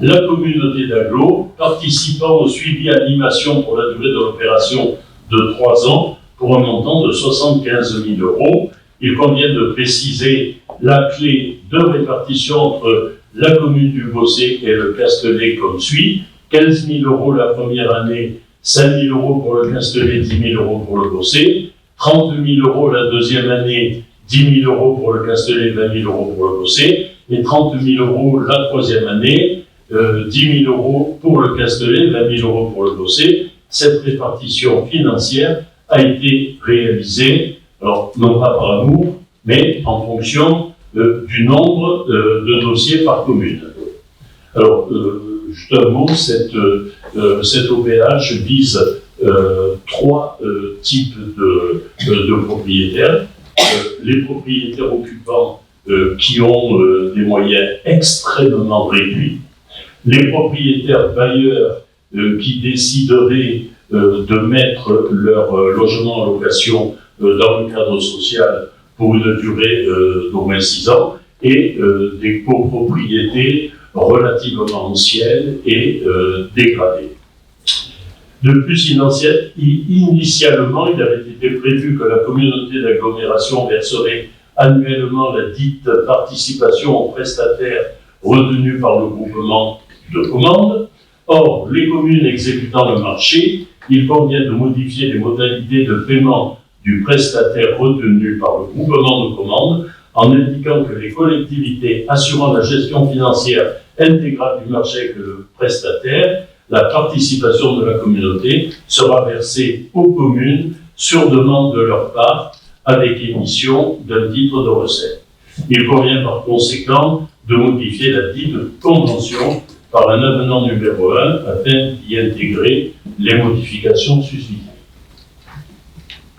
Speaker 11: La communauté d'agglo, participant au suivi animation pour la durée de l'opération de 3 ans pour un montant de 75 000 €, il convient de préciser la clé de répartition entre la commune du Bossé et le Castelet comme suit: 15 000 € la première année, 5 000 € pour le Castelet, 10 000 € pour le Bossé, 30 000 € la deuxième année, 10 000 € pour le Castelet, 20 000 € pour le Bossé, et 30 000 € la troisième année, 10 000 € pour le Castelet, 20 000 € pour le Bossé. Cette répartition financière a été réalisée, alors non pas par amour, mais en fonction du nombre de dossiers par commune. Alors, juste un mot, cette OPH vise 3 types de propriétaires. Les propriétaires occupants qui ont des moyens extrêmement réduits, les propriétaires bailleurs qui décideraient de mettre leur logement en location dans le cadre social pour une durée d'au moins 6 ans, et des copropriétés relativement anciennes et dégradées. De plus, initialement, il avait été prévu que la communauté d'agglomération verserait annuellement la dite participation aux prestataires retenus par le groupement de commande. Or, les communes exécutant le marché, il convient de modifier les modalités de paiement du prestataire retenu par le groupement de commande en indiquant que les collectivités assurant la gestion financière intégrale du marché avec le prestataire, la participation de la communauté sera versée aux communes sur demande de leur part avec émission d'un titre de recette. Il convient par conséquent de modifier la dite convention par un avenant numéro 1 afin d'y intégrer les modifications suscitées.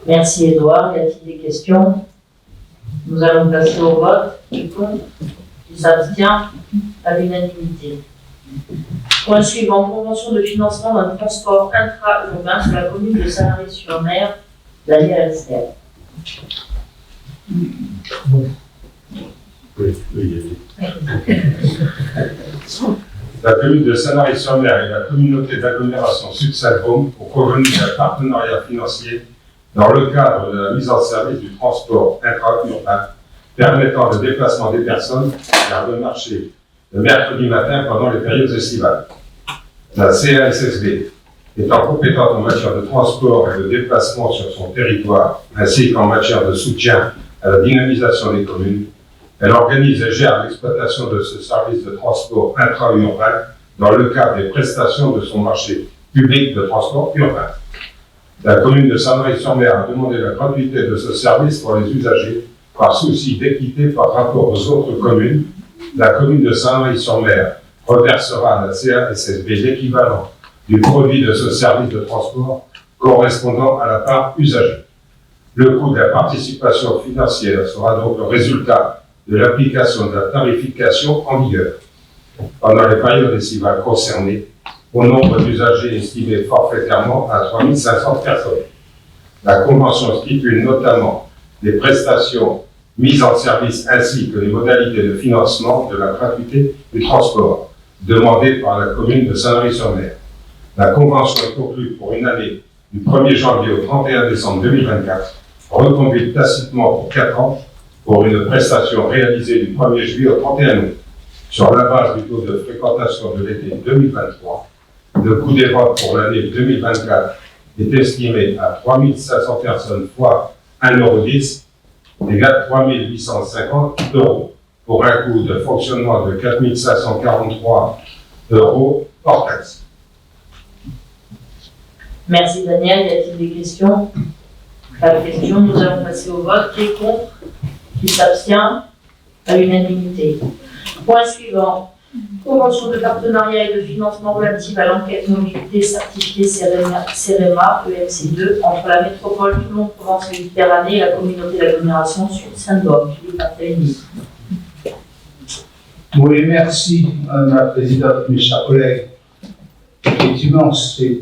Speaker 6: Merci Edouard. Y a-t-il des questions? Nous allons passer au vote. Qui est contre? Qui s'abstient? À l'unanimité. Point suivant, convention de financement d'un transport intra-urbain sur la commune de Sanary-sur-Mer, l'année à l'Esther.
Speaker 12: La commune de Sanary-sur-Mer et la communauté d'agglomération Sud-Saint-Drôme ont convenu d'un partenariat financier dans le cadre de la mise en service du transport intra-urbain permettant le déplacement des personnes vers le marché le mercredi matin pendant les périodes estivales. La CASSB étant compétente en matière de transport et de déplacement sur son territoire, ainsi qu'en matière de soutien à la dynamisation des communes, elle organise et gère l'exploitation de ce service de transport intra-urbain dans le cadre des prestations de son marché public de transport urbain. La commune de Sanary-sur-Mer a demandé la gratuité de ce service pour les usagers par souci d'équité par rapport aux autres communes. La commune de Sanary-sur-Mer reversera à la CASSB l'équivalent du produit de ce service de transport correspondant à la part usagée. Le coût de la participation financière sera donc le résultat de l'application de la tarification en vigueur pendant les périodes estivales concernées, au nombre d'usagers estimé forfaitairement à 3 500 personnes. La convention stipule notamment les prestations mises en service ainsi que les modalités de financement de la gratuité du transport demandée par la commune de Sanary-sur-Mer. La convention est conclue pour une année du 1er janvier au 31 décembre 2024, reconduite tacitement pour 4 ans pour une prestation réalisée du 1er juillet au 31 août. Sur la base du taux de fréquentation de l'été 2023, le coût des ventes pour l'année 2024 est estimé à 3 500 personnes fois 1,10 € égale 3 850 € pour un coût de fonctionnement de 4 543 € hors taxe.
Speaker 6: Merci Daniel. Y a-t-il des questions? Pas de questions. Nous allons passer au vote. Qui est contre? Qui s'abstient? À l'unanimité. Point suivant. Convention de partenariat et de financement relative à l'enquête mobilité certifiée CEREMA EMC2 entre la métropole Toulon-Provence-Méditerranée et la communauté d'agglomération Sud-Saint-Drôme. Philippe Barthélémy.
Speaker 13: Oui, merci, Madame la Présidente, mes chers collègues. Effectivement, c'est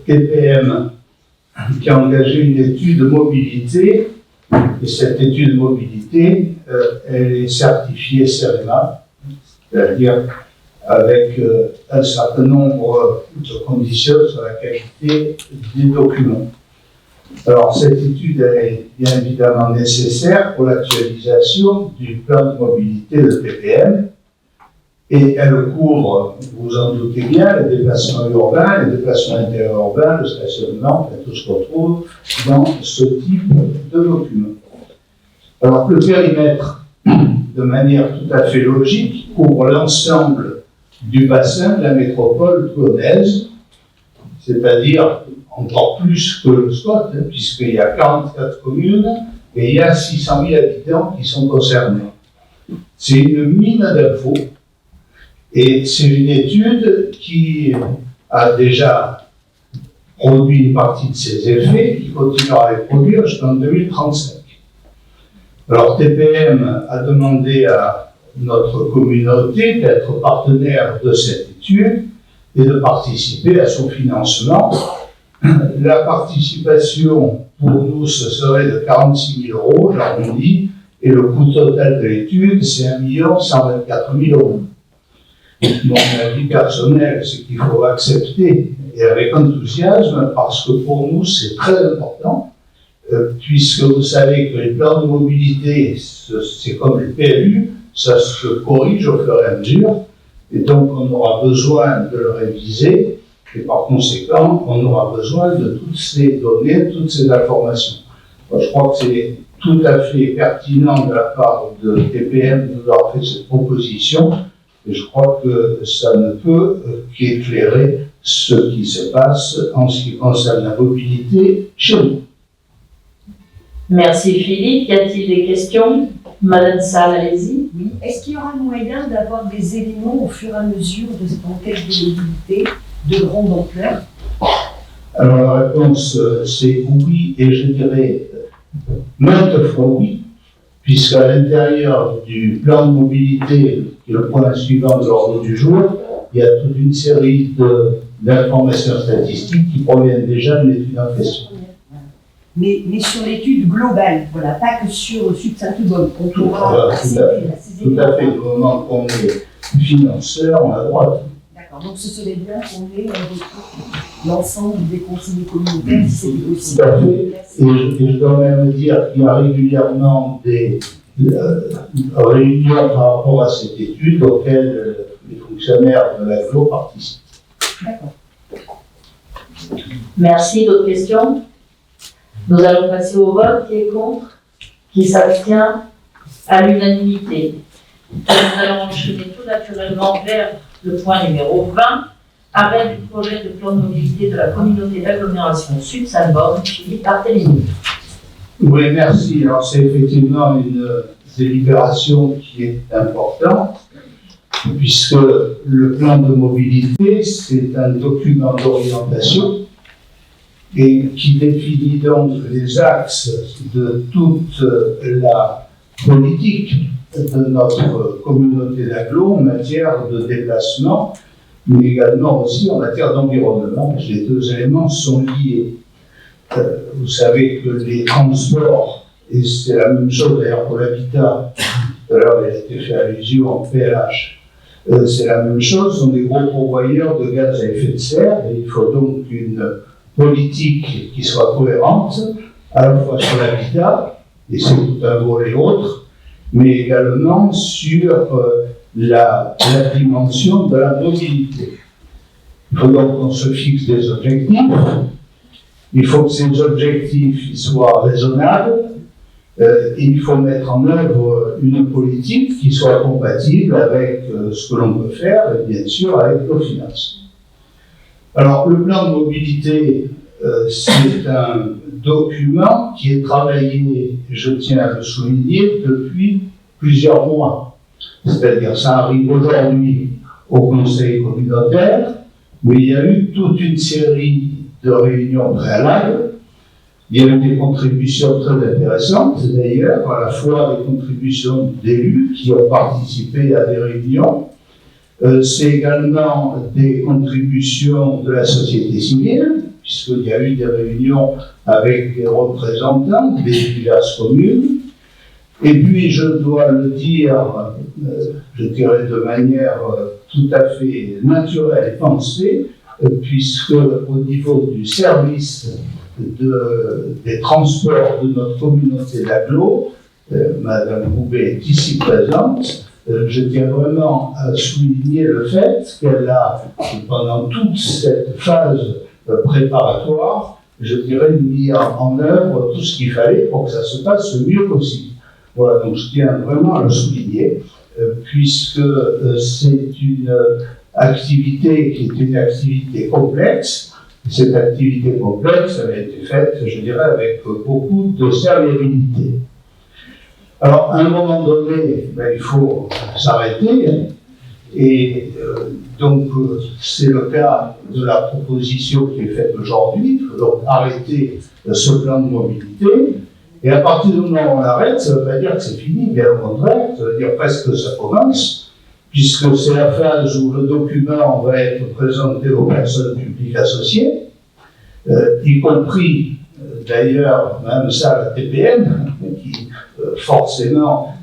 Speaker 13: TPM qui a engagé une étude de mobilité, et cette étude de mobilité, elle est certifiée CEREMA, c'est-à-dire avec un certain nombre de conditions sur la qualité des documents. Alors, cette étude est bien évidemment nécessaire pour l'actualisation du plan de mobilité de TPM, et elle couvre, vous en doutez bien, les déplacements urbains, les déplacements interurbains, le stationnement, tout ce qu'on trouve dans ce type de document. Alors, le périmètre, de manière tout à fait logique, couvre l'ensemble du bassin de la métropole toulonnaise, c'est-à-dire encore plus que le SCOT, puisqu'il y a 44 communes et il y a 600 000 habitants qui sont concernés. C'est une mine d'infos et c'est une étude qui a déjà produit une partie de ses effets, qui continuera à les produire jusqu'en 2035. Alors TPM a demandé à notre communauté d'être partenaire de cette étude et de participer à son financement La participation, pour nous, ce serait de 46 000 euros, j'arrondis, et le coût total de l'étude, c'est 1 124 000 euros. Mon avis personnel, c'est qu'il faut accepter, et avec enthousiasme, parce que pour nous, c'est très important, puisque vous savez que les plans de mobilité, c'est comme les PLU, ça se corrige au fur et à mesure, et donc on aura besoin de le réviser, et par conséquent, on aura besoin de toutes ces données, toutes ces informations. Moi, je crois que c'est tout à fait pertinent de la part de TPM de nous avoir fait cette proposition, et je crois que ça ne peut qu'éclairer ce qui se passe en ce qui concerne la mobilité chez nous.
Speaker 6: Merci Philippe. Y a-t-il des questions? Madame Salle, allez-y.
Speaker 7: Oui. Est-ce qu'il y aura moyen d'avoir des éléments au fur et à mesure de cette enquête de mobilité de grande ampleur?
Speaker 13: Alors la réponse, c'est oui, et je dirais maintes fois oui, puisqu'à l'intérieur du plan de mobilité, qui est le point suivant de l'ordre du jour, il y a toute une série d'informations statistiques qui proviennent déjà de l'étude en question.
Speaker 7: Mais sur l'étude globale, voilà, pas que sur Sud-Saint-Eubonne, on pourra accéder à ces éléments.
Speaker 13: Tout à fait, du moment qu'on est financeur, on a droit.
Speaker 7: D'accord, donc ce serait bien qu'on ait un retour l'ensemble des conseillers communautaires, si c'est possible.
Speaker 13: Tout à fait. Et je dois même dire qu'il y a régulièrement des réunions par rapport à cette étude auxquelles les fonctionnaires de l'AGLO participent.
Speaker 7: D'accord.
Speaker 6: Merci. D'autres questions? Nous allons passer au vote. Qui est contre? Qui s'abstient? À l'unanimité. Nous allons enchaîner tout naturellement vers le point numéro 20, arrêt du projet de plan de mobilité de la communauté d'agglomération Sud-Saint-Borne, Philippe Barthélémy.
Speaker 13: Oui, merci. Alors c'est effectivement une délibération qui est importante, puisque le plan de mobilité, c'est un document d'orientation et qui définit donc les axes de toute la politique de notre communauté d'agglo en matière de déplacement, mais également aussi en matière d'environnement, parce que les deux éléments sont liés. Vous savez que les transports, et c'est la même chose d'ailleurs pour l'habitat, tout à l'heure il a été fait allusion au PLH, c'est la même chose, sont des gros pourvoyeurs de gaz à effet de serre, et il faut donc une politique qui soit cohérente, à la fois sur l'habitat, et c'est tout un volet autre, mais également sur la dimension de la mobilité. Il faut donc qu'on se fixe des objectifs, il faut que ces objectifs soient raisonnables, et il faut mettre en œuvre une politique qui soit compatible avec ce que l'on peut faire, et bien sûr avec nos finances. Alors, le plan de mobilité, c'est un document qui est travaillé, je tiens à le souligner, depuis plusieurs mois. C'est-à-dire, ça arrive aujourd'hui au Conseil communautaire, mais il y a eu toute une série de réunions préalables. Il y a eu des contributions très intéressantes, d'ailleurs, à la fois des contributions d'élus qui ont participé à des réunions. C'est également des contributions de la société civile, puisqu'il y a eu des réunions avec des représentants des diverses communes. Et puis, je dois le dire, je dirais de manière tout à fait naturelle et pensée, puisque au niveau du service des transports de notre communauté d'agglo, Madame Roubaix est ici présente, je tiens vraiment à souligner le fait qu'elle a, pendant toute cette phase préparatoire, je dirais, mis en œuvre tout ce qu'il fallait pour que ça se passe le mieux possible. Voilà, donc je tiens vraiment à le souligner, puisque c'est une activité qui est une activité complexe. Cette activité complexe, elle a été faite, je dirais, avec beaucoup de serviabilité. Alors, à un moment donné, il faut s'arrêter, hein, et donc c'est le cas de la proposition qui est faite aujourd'hui. Il faut donc arrêter ce plan de mobilité, et à partir du moment où on arrête, ça ne veut pas dire que c'est fini, bien au contraire, ça veut dire presque que ça commence, puisque c'est la phase où le document va être présenté aux personnes publiques associées, y compris d'ailleurs même ça la TPM, qui forcément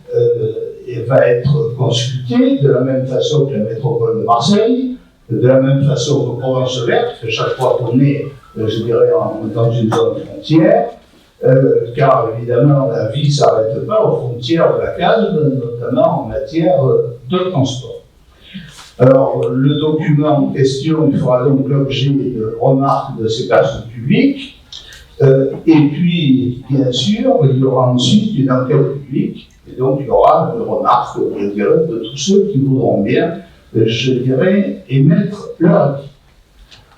Speaker 13: va être consultée de la même façon que la métropole de Marseille, de la même façon que Provence Verte, que chaque fois qu'on est, je dirais, dans une zone frontière, car évidemment la vie ne s'arrête pas aux frontières de la case, notamment en matière de transport. Alors, le document en question, il fera donc l'objet de remarques de ces personnes publiques, et puis, bien sûr, il y aura ensuite une enquête publique, et donc il y aura une remarque, je dirais, de tous ceux qui voudront bien, je dirais, émettre leur avis.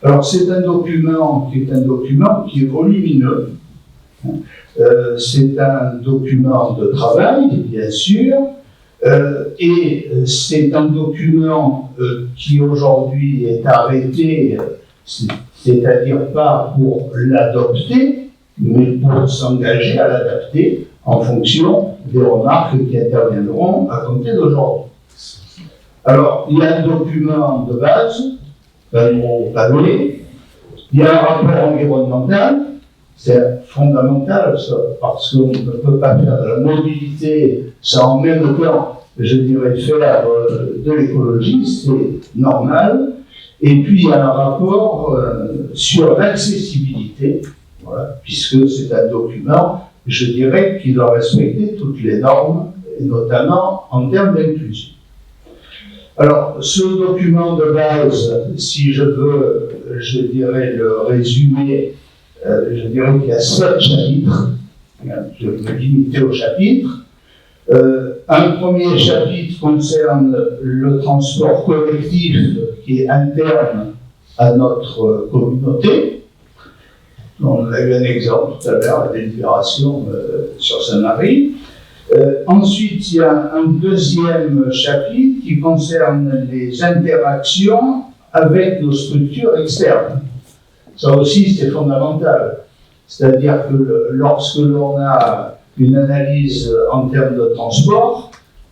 Speaker 13: Alors, c'est un document qui est volumineux. C'est un document de travail, bien sûr, et c'est un document qui aujourd'hui est arrêté, c'est-à-dire pas pour l'adopter, mais pour s'engager à l'adapter en fonction des remarques qui interviendront à compter d'aujourd'hui. Alors, il y a un document de base, il y a un rapport environnemental. C'est fondamental, ça, parce qu'on ne peut pas faire de la mobilité sans en même temps, je dirais, faire de l'écologie, c'est normal. Et puis, il y a un rapport sur l'accessibilité, voilà, puisque c'est un document, je dirais, qui doit respecter toutes les normes, et notamment en termes d'inclusion. Alors, ce document de base, si je veux, je dirais, le résumer, je dirais qu'il y a 7 chapitres. Je vais me limiter aux chapitres. Un premier chapitre concerne le transport collectif qui est interne à notre communauté. On a eu un exemple tout à l'heure, la délibération sur Saint-Marie. Ensuite, il y a un deuxième chapitre qui concerne les interactions avec nos structures externes. Ça aussi, c'est fondamental. C'est-à-dire que lorsque l'on a une analyse en termes de transport,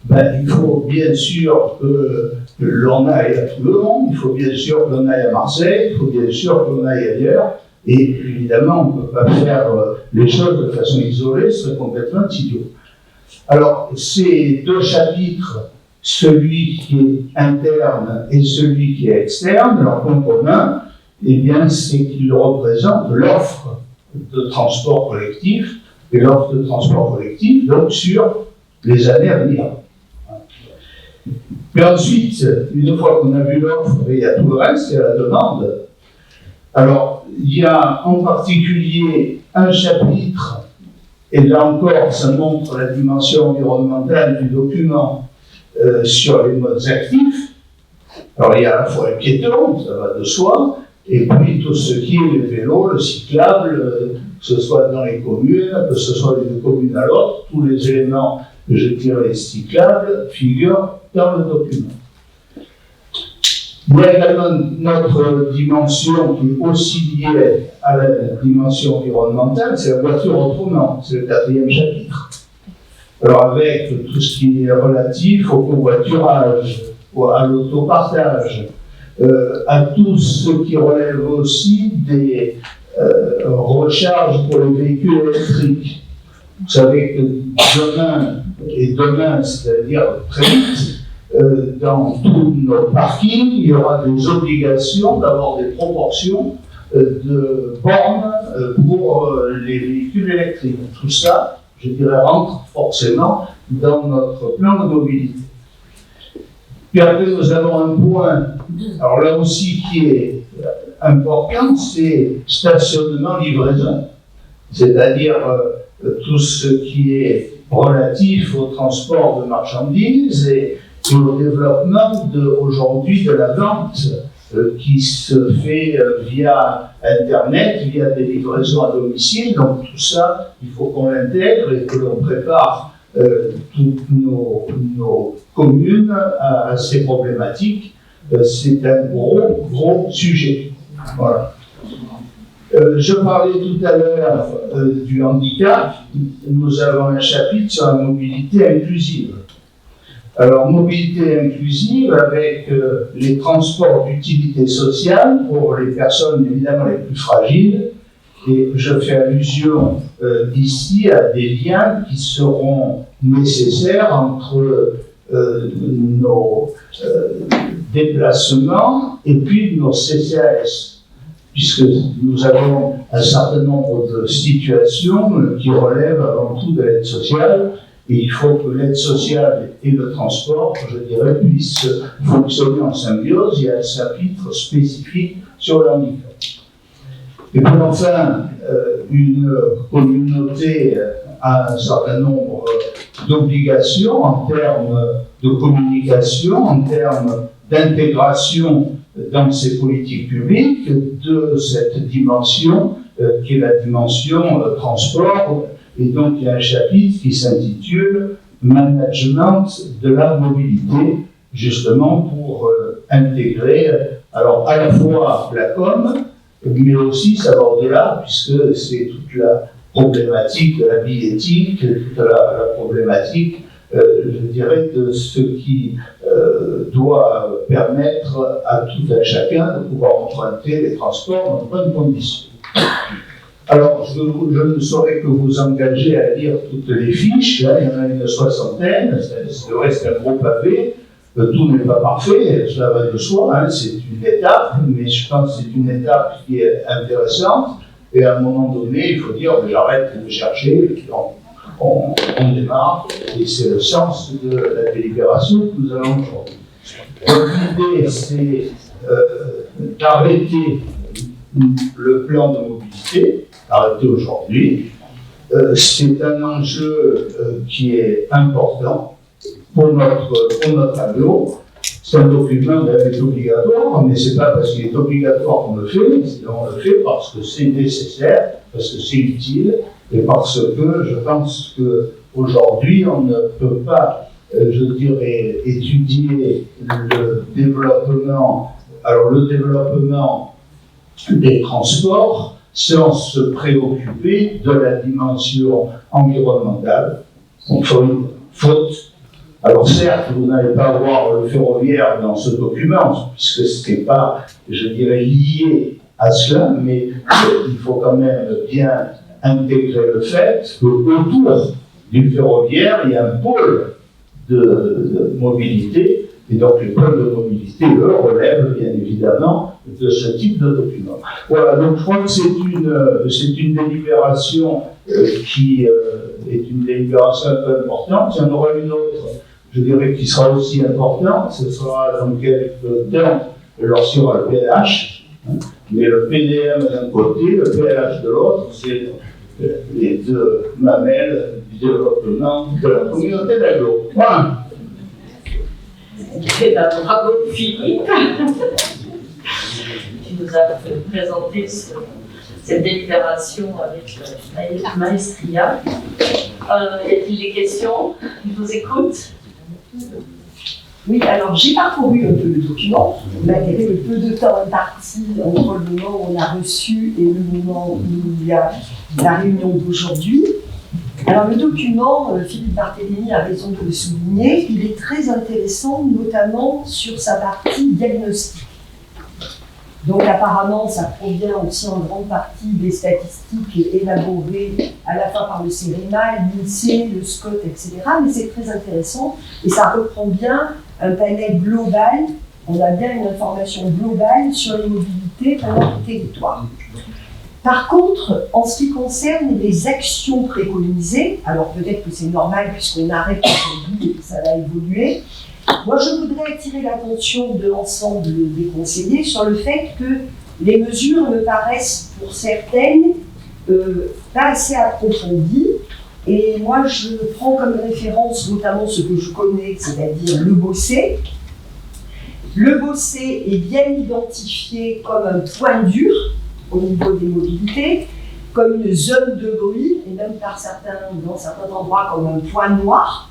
Speaker 13: il faut bien sûr que l'on aille à Toulon, il faut bien sûr que l'on aille à Marseille, il faut bien sûr que l'on aille ailleurs. Et évidemment, on ne peut pas faire les choses de façon isolée, ce serait complètement idiot. Alors, ces 2 chapitres, celui qui est interne et celui qui est externe, leur point commun, eh bien, c'est qu'ils représentent l'offre de transport collectif, et l'offre de transport collectif, donc, sur les années à venir. Puis ensuite, une fois qu'on a vu l'offre, il y a tout le reste, il y a la demande. Alors, il y a en particulier un chapitre, et là encore, ça montre la dimension environnementale du document sur les modes actifs. Alors, il y a à la fois les piétons, ça va de soi, et puis tout ce qui est le vélo, le cyclable, que ce soit dans les communes, que ce soit d'une commune à l'autre, tous les éléments, je dirais, cyclables figurent dans le document. Il y a également notre dimension qui est aussi liée à la dimension environnementale, c'est la voiture autrement, c'est le 4e chapitre. Alors avec tout ce qui est relatif au covoiturage, à l'autopartage, à tout ce qui relève aussi des recharges pour les véhicules électriques. Vous savez que demain, c'est-à-dire très vite, dans tous nos parkings, il y aura des obligations d'avoir des proportions de bornes pour les véhicules électriques. Tout ça, je dirais, rentre forcément dans notre plan de mobilité. Puis après, nous avons un point, alors là aussi qui est important, c'est stationnement-livraison, c'est-à-dire tout ce qui est relatif au transport de marchandises et au développement aujourd'hui de la vente qui se fait via Internet, via des livraisons à domicile. Donc tout ça, il faut qu'on l'intègre et que l'on prépare toutes nos communes à ces problématiques. C'est un gros sujet. Voilà. Je parlais tout à l'heure du handicap. Nous avons un chapitre sur la mobilité inclusive. Alors, mobilité inclusive avec les transports d'utilité sociale pour les personnes évidemment les plus fragiles, Et je fais allusion ici à des liens qui seront nécessaires entre nos déplacements et puis nos CCAS, puisque nous avons un certain nombre de situations qui relèvent avant tout de l'aide sociale, et il faut que l'aide sociale et le transport, je dirais, puissent fonctionner en symbiose. Il y a un chapitre spécifique sur le handicap. Et puis enfin, une communauté a un certain nombre d'obligations en termes de communication, en termes d'intégration dans ces politiques publiques de cette dimension qui est la dimension transport. Et donc il y a un chapitre qui s'intitule Management de la mobilité, justement pour intégrer alors à la fois la com, mais aussi ça va au-delà, puisque c'est toute la problématique de la billettique, toute la problématique, je dirais, de ce qui doit permettre à tout un chacun de pouvoir emprunter les transports dans de bonnes conditions. Alors, je ne saurais que vous engager à lire toutes les fiches, hein, il y en a une soixantaine, le reste est un gros pavé. Tout n'est pas parfait, cela va de soi, hein, c'est une étape, mais je pense que c'est une étape qui est intéressante. Et à un moment donné, il faut dire, j'arrête de chercher, et puis on démarre, et c'est le sens de la délibération que nous allons aujourd'hui. Donc l'idée, c'est d'arrêter le plan de mobilité, arrêter aujourd'hui. C'est un enjeu qui est important pour notre aglo. C'est un document qui est obligatoire, mais ce n'est pas parce qu'il est obligatoire qu'on le fait, on le fait parce que c'est nécessaire, parce que c'est utile, et parce que je pense qu'aujourd'hui, on ne peut pas, je dirais, étudier le développement, alors le développement des transports sans se préoccuper de la dimension environnementale. Faute. Alors certes, vous n'allez pas voir le ferroviaire dans ce document, puisque ce n'est pas, je dirais, lié à cela, mais il faut quand même bien intégrer le fait qu'autour du ferroviaire, il y a un pôle de mobilité, et donc les pôles de mobilité, eux, relèvent bien évidemment de ce type de document. Voilà, donc je crois que c'est une délibération qui est une délibération un peu importante. Il y en aura une autre, je dirais, qui sera aussi importante, ce sera dans quelques temps lorsqu'il y aura le PLH, hein, mais le PDM d'un côté, le PLH de l'autre, c'est les deux mamelles du développement de la communauté d'agglo. Voilà.
Speaker 1: Eh ben, bravo Philippe, qui nous a présenté cette délibération avec maestria. Y a-t-il des questions? Je vous écoute.
Speaker 7: Oui, alors j'ai parcouru un peu le document, malgré le peu de temps imparti entre le moment où on a reçu et le moment où il y a la réunion d'aujourd'hui. Alors le document, Philippe Barthélémy a raison de le souligner, il est très intéressant, notamment sur sa partie diagnostic. Donc apparemment, ça provient aussi en grande partie des statistiques élaborées à la fois par le CEREMA, l'INSEE, le SCOT, etc. Mais c'est très intéressant et ça reprend bien un panel global, on a bien une information globale sur les mobilités dans notre territoire. Par contre, en ce qui concerne les actions préconisées, alors peut-être que c'est normal puisqu'on arrête aujourd'hui et que ça va évoluer, moi je voudrais attirer l'attention de l'ensemble des conseillers sur le fait que les mesures me paraissent pour certaines pas assez approfondies. Et moi je prends comme référence notamment ce que je connais, c'est-à-dire le BOSSÉ. Le BOSSÉ est bien identifié comme un point dur au niveau des mobilités, comme une zone de bruit, et même dans certains endroits comme un point noir.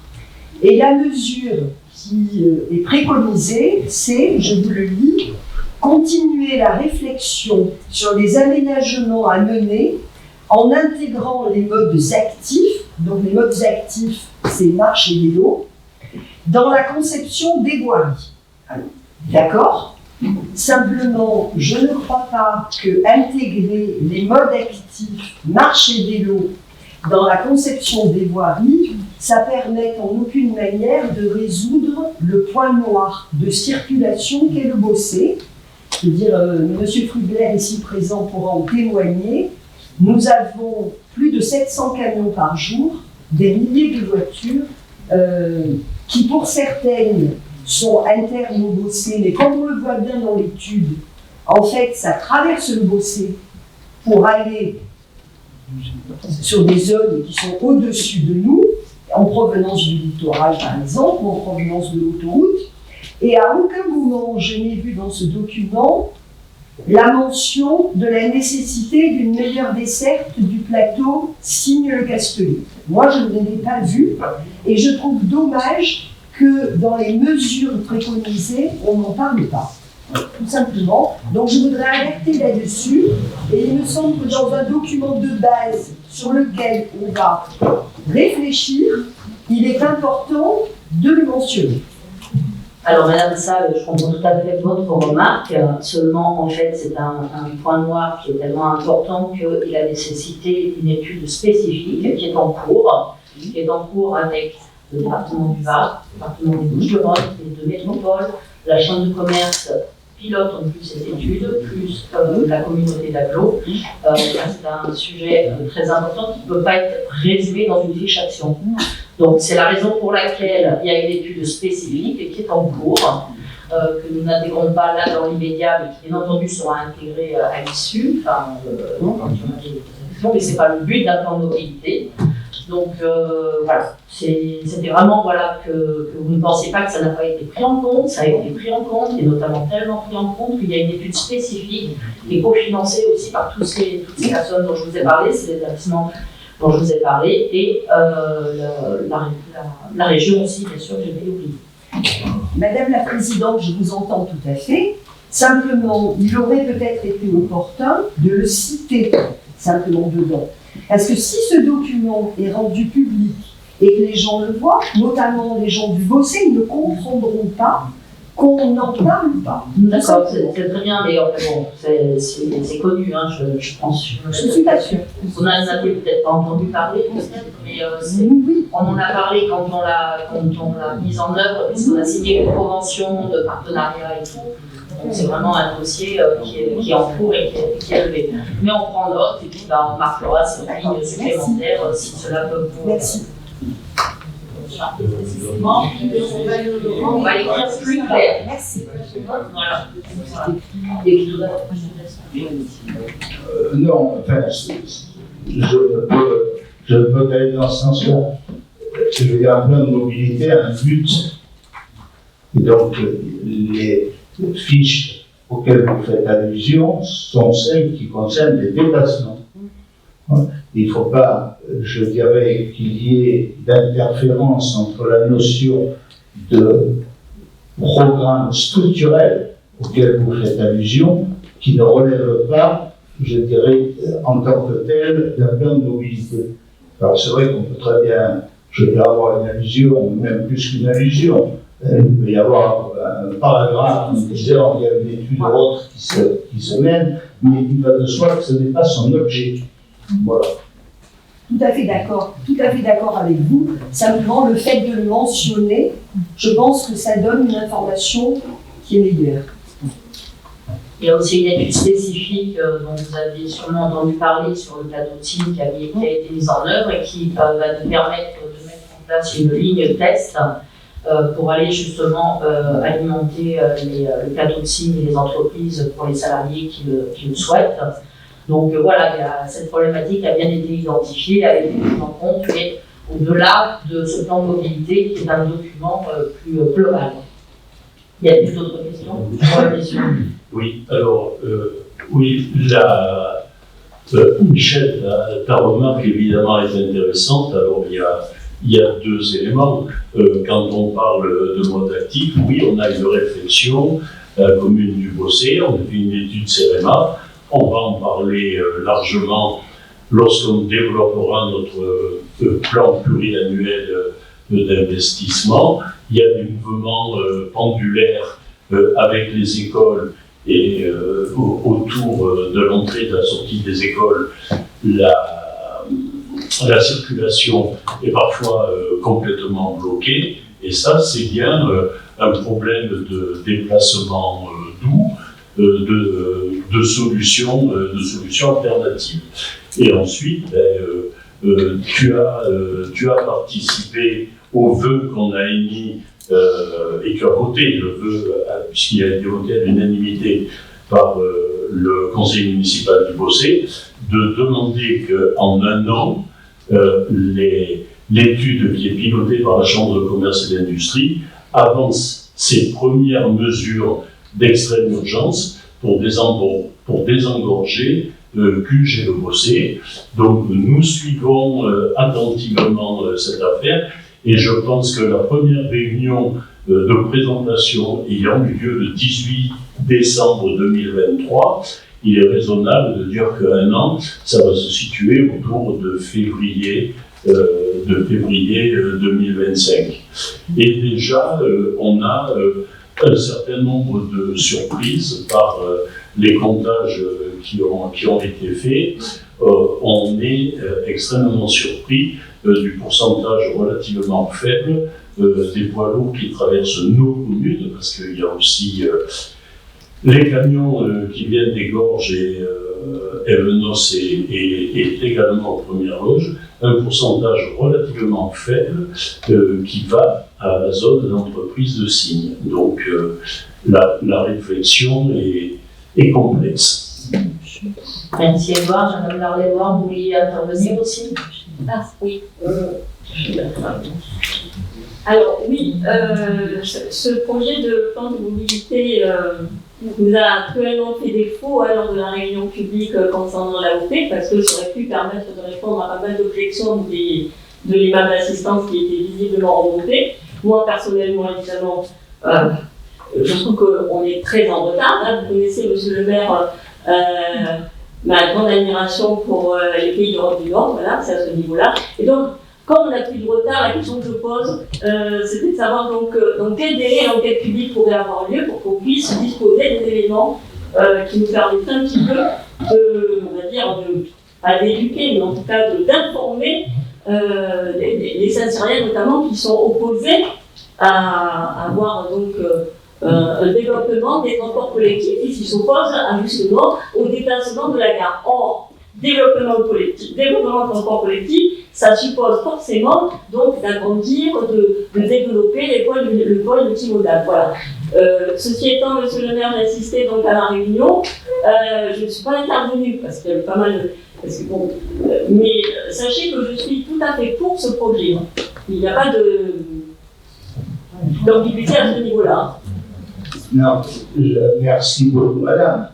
Speaker 7: Et la mesure qui est préconisée, c'est, je vous le lis, continuer la réflexion sur les aménagements à mener en intégrant les modes actifs, donc les modes actifs, c'est marche et vélo, dans la conception des voiries. D'accord ? Simplement, je ne crois pas que intégrer les modes actifs, marche et vélo, dans la conception des voiries, ça permette en aucune manière de résoudre le point noir de circulation qu'est le Bossé. Je veux dire, M. Frugler, ici présent, pourra en témoigner. Nous avons plus de 700 camions par jour, des milliers de voitures, qui pour certaines sont internes au Bossé, mais comme on le voit bien dans l'étude, en fait, ça traverse le Bossé pour aller sur des zones qui sont au-dessus de nous, en provenance du littoral par exemple, ou en provenance de l'autoroute. Et à aucun moment je n'ai vu dans ce document la mention de la nécessité d'une meilleure desserte du plateau Signe-le-Castellet. Moi, je ne l'ai pas vu, et je trouve dommage que dans les mesures préconisées, on n'en parle pas. Tout simplement. Donc je voudrais alerter là-dessus, et il me semble que dans un document de base sur lequel on va réfléchir, il est important de le mentionner.
Speaker 6: Alors Madame Salle, je comprends tout à fait votre remarque, seulement en fait c'est un point noir qui est tellement important qu'il a nécessité d'une étude spécifique qui est en cours avec le département du Var, le département des Bouches-du-Rhône, les deux métropoles, la chambre de commerce pilote en plus cette étude, plus la communauté d'agglo. C'est un sujet très important qui ne peut pas être résumé dans une fiche action. Donc c'est la raison pour laquelle il y a une étude spécifique qui est en cours, que nous n'intégrons pas là dans l'immédiat, mais qui bien entendu sera intégrée à l'issue, mais ce n'est pas le but d'un plan de mobilité. Donc voilà, c'était vraiment que vous ne pensiez pas que ça n'a pas été pris en compte, ça a été pris en compte, et notamment tellement pris en compte qu'il y a une étude spécifique qui est cofinancée aussi par toutes ces personnes dont je vous ai parlé, ces établissements dont je vous ai parlé, et la région aussi, bien sûr, je vais oublier.
Speaker 7: Madame la Présidente, je vous entends tout à fait. Simplement, il aurait peut-être été opportun de le citer simplement dedans. Parce que si ce document est rendu public et que les gens le voient, notamment les gens du Bossé, ils ne comprendront pas qu'on n'en parle pas.
Speaker 6: D'accord, c'est très bien, mais bon, c'est connu, hein, je pense.
Speaker 7: Je suis pas sûre.
Speaker 6: On en avait peut-être pas entendu parler, mais on en a parlé quand on l'a mise en œuvre, puisqu'on a signé une convention de partenariat et tout. Donc c'est vraiment un dossier qui est en cours et qui est élevé. Mais on prend note et puis on marquera sur une ligne supplémentaire si cela peut vous.
Speaker 7: Merci.
Speaker 6: On va l'écrire plus clair.
Speaker 7: Merci.
Speaker 6: Voilà.
Speaker 13: Non, enfin, je ne peux aller dans ce sens-là. Je veux dire, un plan de mobilité a un but. Et donc, les fiches auxquelles vous faites allusion sont celles qui concernent les déplacements. Il ne faut pas, je dirais, qu'il y ait d'interférence entre la notion de programme structurel auquel vous faites allusion, qui ne relève pas, je dirais, en tant que tel, d'un plan de mobilité. Alors c'est vrai qu'on peut très bien, je peux avoir une allusion, même plus qu'une allusion. Il peut y avoir un paragraphe disant qu'il y a une étude ou autre qui se mène, mais il va de soi que ce n'est pas son objet. Voilà.
Speaker 7: Tout à fait d'accord avec vous. Simplement, le fait de le mentionner, je pense que ça donne une information qui est meilleure.
Speaker 6: Il y a aussi une étude spécifique dont vous avez sûrement entendu parler sur le plateau de Signe qui a été mise en œuvre et qui va nous permettre de mettre en place une ligne test pour aller justement alimenter le plateau de Signe et les entreprises pour les salariés qui le souhaitent. Donc voilà, cette problématique a bien été identifiée, elle a été prise en compte, mais au-delà de ce plan de mobilité qui est un document plus global. Il y a d'autres questions?
Speaker 11: Oui, alors, Michel, ta remarque évidemment est intéressante. Alors, il y a deux éléments. Quand on parle de mode actif, oui, on a une réflexion, la commune du Bossé, on a fait une étude CEREMA. On va en parler largement lorsqu'on développera notre plan pluriannuel d'investissement. Il y a des mouvements pendulaires avec les écoles et autour de l'entrée et de la sortie des écoles, la circulation est parfois complètement bloquée. Et ça, c'est bien un problème de déplacement doux, de solutions alternatives. Et ensuite, tu as participé au vœu qu'on a émis et tu as voté le vœu, puisqu'il a été voté à l'unanimité par le conseil municipal du Bossé, de demander qu'en un an, l'étude qui est pilotée par la Chambre de commerce et d'industrie avance ses premières mesures d'extrême urgence pour désengorger Cuges et le Bossé. Donc nous suivons attentivement cette affaire et je pense que la première réunion de présentation ayant eu lieu le 18 décembre 2023, il est raisonnable de dire qu'un an, ça va se situer autour de février 2025. Et déjà, on a un certain nombre de surprises par les comptages qui ont été faits. On est extrêmement surpris du pourcentage relativement faible des poids lourds qui traversent nos communes, parce qu'il y a aussi les camions qui viennent des Gorges et Elvenos est également en première loge, un pourcentage relativement faible qui va à la zone d'entreprise de Signes. Donc la réflexion est complexe.
Speaker 6: Merci Edouard. Madame Larley-Edouard, vous vouliez intervenir aussi?
Speaker 2: Ah oui. Alors oui, ce projet de plan de mobilité nous a cruellement fait défaut lors de la réunion publique concernant l'AOP, parce que ça aurait pu permettre de répondre à pas mal d'objections de l'imam d'assistance qui étaient visiblement remontées. Moi, personnellement, évidemment, je trouve qu'on est très en retard. Là, vous connaissez, monsieur le maire, ma grande admiration pour les pays d'Europe du Nord, voilà, c'est à ce niveau-là. Et donc, comme on a pris du retard, la question que je pose, c'était de savoir donc quel délai l'enquête publique pourrait avoir lieu pour qu'on puisse disposer des éléments qui nous permettraient un petit peu on va dire, pas d'éduquer, mais en tout cas d'informer les Saint-Cyriens notamment qui sont opposés à avoir donc un développement des transports collectifs et qui s'opposent justement au déplacement de la gare. Or, développement de transport collectif, ça suppose forcément donc d'agrandir, de développer le pôle multimodal. Voilà. Ceci étant, monsieur le maire, j'ai assisté donc à la réunion. Je ne suis pas intervenue parce qu'il y avait pas mal mais sachez que je suis tout à fait pour ce projet. Il n'y a pas d'ambiguïté à ce niveau-là.
Speaker 13: Non, merci beaucoup, madame.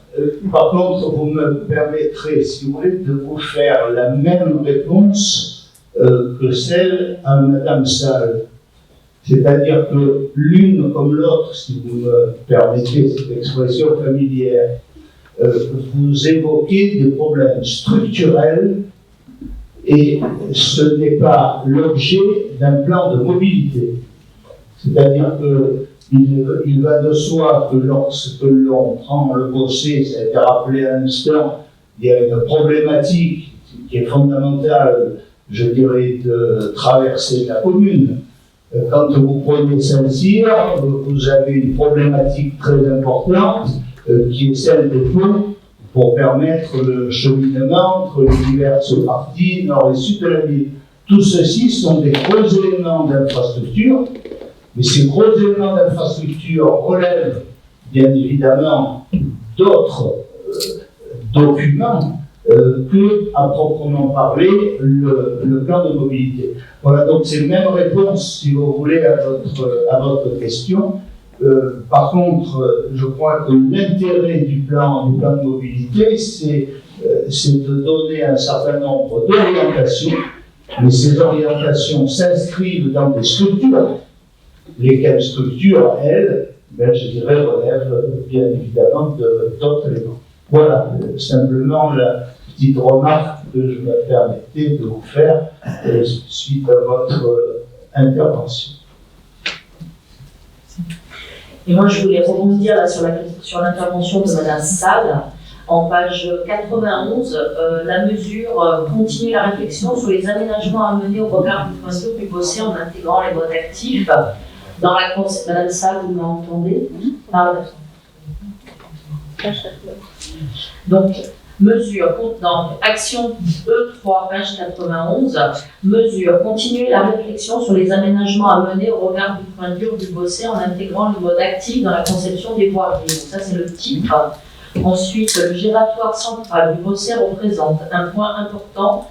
Speaker 13: Par contre, vous me permettrez, si vous voulez, de vous faire la même réponse que celle à madame Salle. C'est-à-dire que l'une comme l'autre, si vous me permettez cette expression familière, vous évoquez des problèmes structurels et ce n'est pas l'objet d'un plan de mobilité. C'est-à-dire qu'il va de soi que lorsque l'on prend le Bossé, ça a été rappelé à l'instant, il y a une problématique qui est fondamentale, je dirais, de traverser la commune. Quand vous prenez Saint-Cyr, vous avez une problématique très importante qui est celle des ponts pour permettre le cheminement entre les diverses parties nord et sud de la ville. Tout ceci sont des gros éléments d'infrastructure, mais ces gros éléments d'infrastructure relèvent bien évidemment d'autres documents que, à proprement parler, le plan de mobilité. Voilà, donc c'est la même réponse, si vous voulez, à votre question. Par contre, je crois que l'intérêt du plan de mobilité, c'est de donner un certain nombre d'orientations, mais ces orientations s'inscrivent dans des structures, lesquelles structures, elles, je dirais, relèvent bien évidemment d'autres éléments. Voilà, simplement la petite remarque que je me permettais de vous faire suite à votre intervention.
Speaker 1: Et moi, je voulais rebondir là, sur l'intervention de Madame Salle. En page 91, la mesure continue la réflexion sur les aménagements à mener au regard du point de vue du Bossé en intégrant les modes actifs. Dans la Madame Salle, vous m'entendez? Donc, mesure, dans action E3, page 91, mesure, continuer la réflexion sur les aménagements à mener au regard du point de vue du Bossé en intégrant le mode actif dans la conception des voiries. Donc ça, c'est le titre. Ensuite, le giratoire central du Bossé représente un point important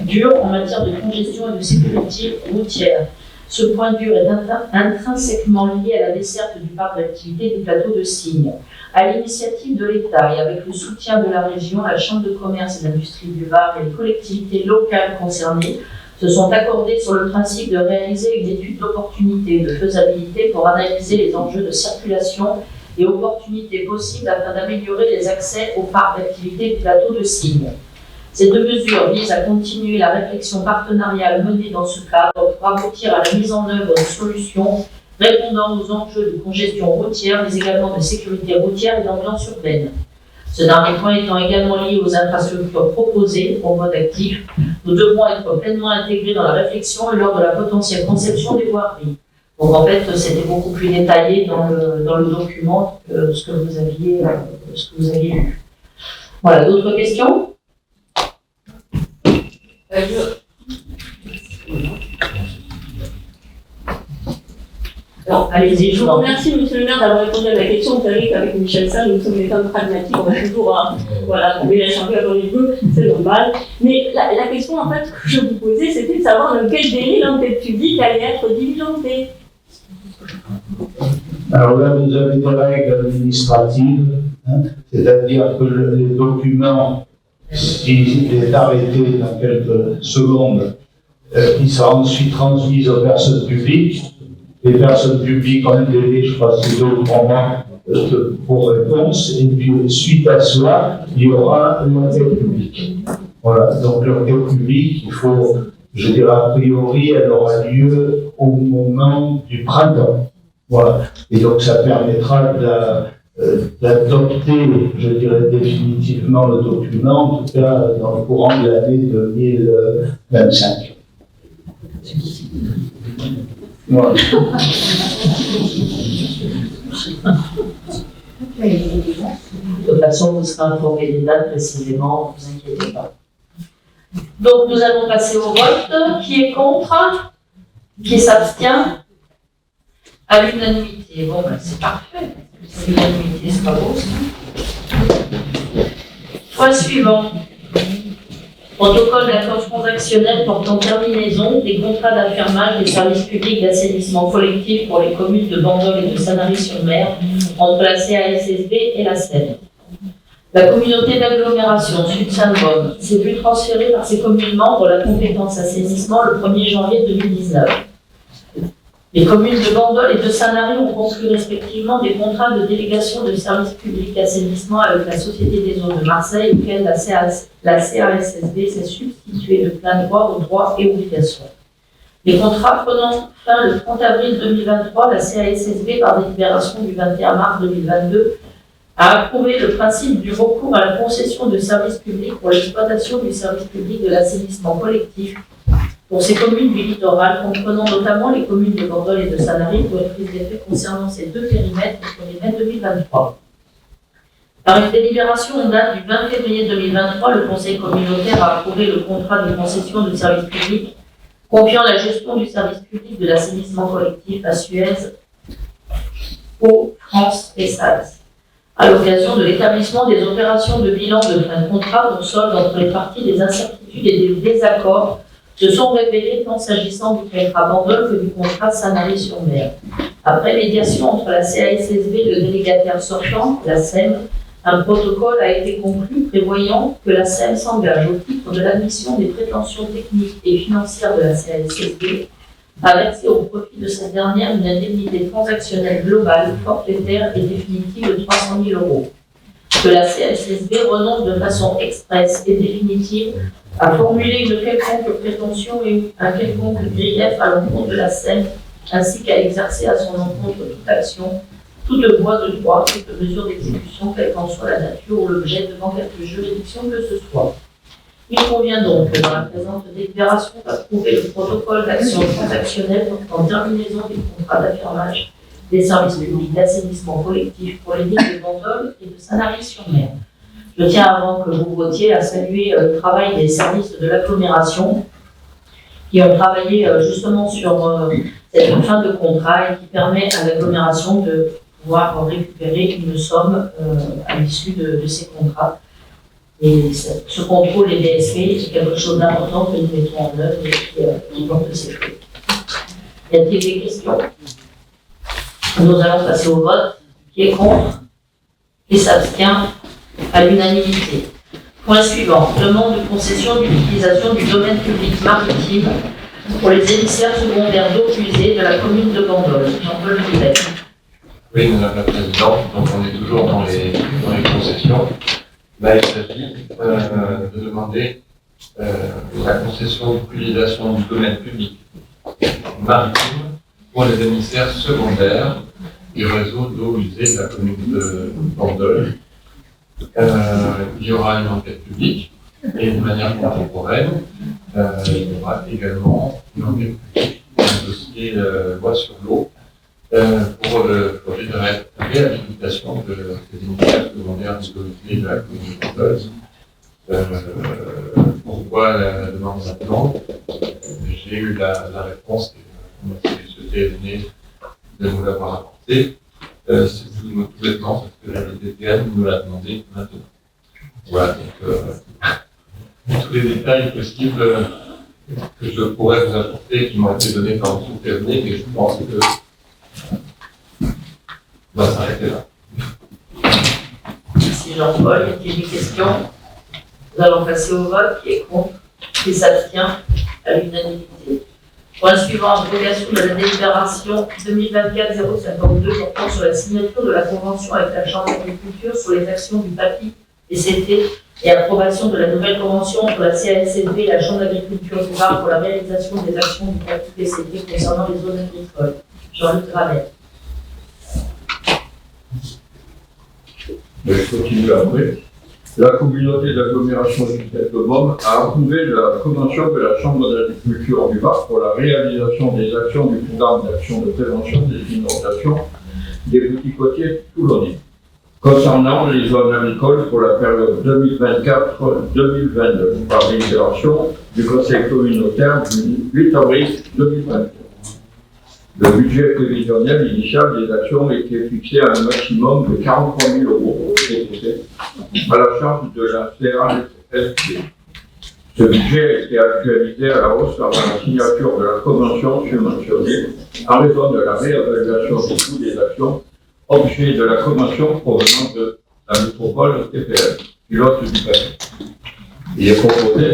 Speaker 1: dur en matière de congestion et de sécurité routière. Ce point dur est intrinsèquement lié à la desserte du parc d'activité du plateau de Signes. À l'initiative de l'État et avec le soutien de la région, la Chambre de commerce et d'industrie du Var et les collectivités locales concernées se sont accordées sur le principe de réaliser une étude d'opportunité et de faisabilité pour analyser les enjeux de circulation et opportunités possibles afin d'améliorer les accès au parc d'activité du plateau de Signes. Ces deux mesures visent à continuer la réflexion partenariale menée dans ce cadre pour aboutir à la mise en œuvre de solutions répondant aux enjeux de congestion routière, mais également de sécurité routière et d'ambiance urbaine. Ce dernier point étant également lié aux infrastructures proposées au mode actif, nous devrons être pleinement intégrés dans la réflexion et lors de la potentielle conception des voiries. Donc en fait, c'était beaucoup plus détaillé dans le document que ce que vous aviez lu. Voilà, d'autres questions? Allez-y,
Speaker 2: je vous remercie, monsieur le maire, d'avoir répondu à la question. Vous savez qu'avec Michel Sage, nous sommes des femmes pragmatiques, on va toujours trouver la charrue avant les bœufs, c'est normal. Mais la question en fait que je vous posais, c'était de savoir dans quel délai l'enquête publique allait être diligentée.
Speaker 13: Alors là, vous avez des règles administratives, c'est-à-dire que les documents, s'il est arrêté dans quelques secondes, ils seront ensuite transmis aux personnes publiques. Les personnes publiques ont un délai, je crois, c'est 2 ou 3 mois pour réponse, et puis suite à cela, il y aura l'enquête publique. Voilà, donc l'enquête publique, il faut, je dirais a priori, elle aura lieu au moment du printemps. Voilà, et donc ça permettra d'adopter, je dirais, définitivement le document, en tout cas dans le courant de l'année 2025. Voilà.
Speaker 1: De toute façon, vous serez informé des dates précisément, ne vous inquiétez pas. Donc, nous allons passer au vote. Qui est contre? Qui s'abstient? À l'unanimité. Bon, ben, c'est parfait. L'unanimité, c'est pas beau, ça. Point suivant. Protocole d'accord transactionnel portant terminaison des contrats d'affirmage des services publics d'assainissement collectif pour les communes de Bandol et de Sanary-sur-Mer entre la CASSB et la Seine. La communauté d'agglomération Sud-Saint-Baume s'est vue transférer par ses communes membres la compétence assainissement le 1er janvier 2019. Les communes de Bandol et de Sanary ont conclu respectivement des contrats de délégation de services publics d'assainissement avec la Société des eaux de Marseille, auquel la CASSB s'est substituée de plein droit aux droits et obligations. Les contrats prenant fin le 30 avril 2023, la CASSB, par délibération du 21 mars 2022, a approuvé le principe du recours à la concession de services publics pour l'exploitation du service public de l'assainissement collectif pour ces communes du littoral, comprenant notamment les communes de Bandol et de Sanary, pour une prise d'effet concernant ces deux périmètres au 1er mai 2023. Par une délibération en date du 20 février 2023, le Conseil communautaire a approuvé le contrat de concession de service public confiant la gestion du service public de l'assainissement collectif à Suez, Eau, France et SALS, à l'occasion de l'établissement des opérations de bilan de fin de contrat dont solde entre les parties des incertitudes et des désaccords se sont révélés tant s'agissant du contrat Bandol que du contrat Sanary-sur-Mer. Après médiation entre la CASSB et le délégataire sortant, la SEM, un protocole a été conclu prévoyant que la SEM s'engage au titre de l'admission des prétentions techniques et financières de la CASSB à verser au profit de cette dernière une indemnité transactionnelle globale, forfaitaire et définitive de 300 000 €. Que la CASSB renonce de façon expresse et définitive à formuler une quelconque prétention et un quelconque grief à l'encontre de la SEM ainsi qu'à exercer à son encontre toute action, toute voie de droit, toute mesure d'exécution, quelle qu'en soit la nature ou l'objet, devant quelque juridiction que ce soit. Il convient donc, dans la présente délibération, d'approuver le protocole d'action transactionnelle en terminaison des contrats d'affirmage des services publics d'assainissement collectif pour les villes de Bandol et de Sanary-sur-Mer. Je tiens, avant que vous votiez, à saluer le travail des services de l'agglomération qui ont travaillé justement sur cette fin de contrat et qui permet à l'agglomération de pouvoir récupérer une somme à l'issue de ces contrats. Et ce contrôle des DSP est quelque chose d'important que nous mettons en œuvre et qui porte ses fruits. Y a-t-il des questions? Nous allons passer au vote. Qui est contre? Qui s'abstient? À l'unanimité. Point suivant. Demande de concession d'utilisation du domaine public maritime pour les émissaires secondaires d'eau usée de la commune de Bandol. Jean-Paul Joseph.
Speaker 4: Oui, Madame la Présidente, donc on est toujours dans les concessions. Là, il s'agit de demander la concession d'utilisation du domaine public maritime pour les émissaires secondaires du réseau d'eau usée de la commune de Bandol. Il y aura une enquête publique et de manière contemporaine, il y aura également une enquête publique, un dossier loi sur l'eau pour le projet de réhabilitation de ces émissaires secondaires du comité de la commune de Bandol. Pourquoi la demande maintenant? J'ai eu la réponse et je souhaitais venir de nous l'avoir apporté. C'est tout bêtement parce que la DPN nous l'a demandé maintenant. Voilà, donc tous les détails possibles que je pourrais vous apporter, qui m'ont été donnés par le sous-prévenu, et je pense que on va s'arrêter là.
Speaker 1: Merci Jean-Paul. Y a-t-il des questions? Nous allons passer au vote. Qui est contre? Qui s'abstient? À l'unanimité. Point suivant, abrogation de la délibération 2024-052 portant sur la signature de la convention avec la Chambre d'agriculture sur les actions du PAPI PCT et approbation de la nouvelle convention entre la CASNV et la Chambre d'agriculture du Var pour la réalisation des actions du PAPI PCT concernant les zones agricoles. Jean-Luc Gravel.
Speaker 14: Je continue après. La communauté d'agglomération du Tête-de-Baume a approuvé la convention de la Chambre d'agriculture du Var pour la réalisation des actions du programme d'action de prévention des inondations des petits côtiers toulonnais, concernant les zones agricoles pour la période 2024-2022, par délibération du Conseil communautaire du 8 avril 2024. Le budget prévisionnel initial des actions était fixé à un maximum de 43 000 € à la charge de la CASP. Ce budget a été actualisé à la hausse par la signature de la convention subventionnée en raison de la réévaluation du coût des actions, objet de la convention provenant de la métropole TPL, pilote du PAPI. Il est proposé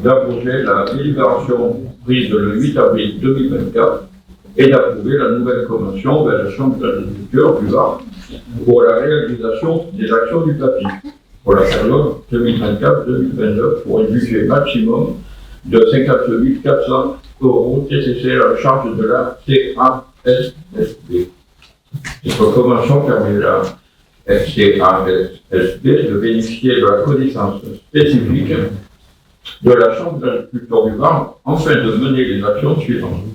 Speaker 14: d'abroger la délibération prise le 8 avril 2024 et d'approuver la nouvelle convention avec la Chambre d'agriculture du Var pour la réalisation des actions du PAPI pour la période 2024-2029 pour un budget maximum de 54 400 € TCC à la charge de la CASSB. Cette convention permet à la CASSB de bénéficier de la connaissance spécifique de la Chambre d'agriculture du Var afin de mener les actions suivantes.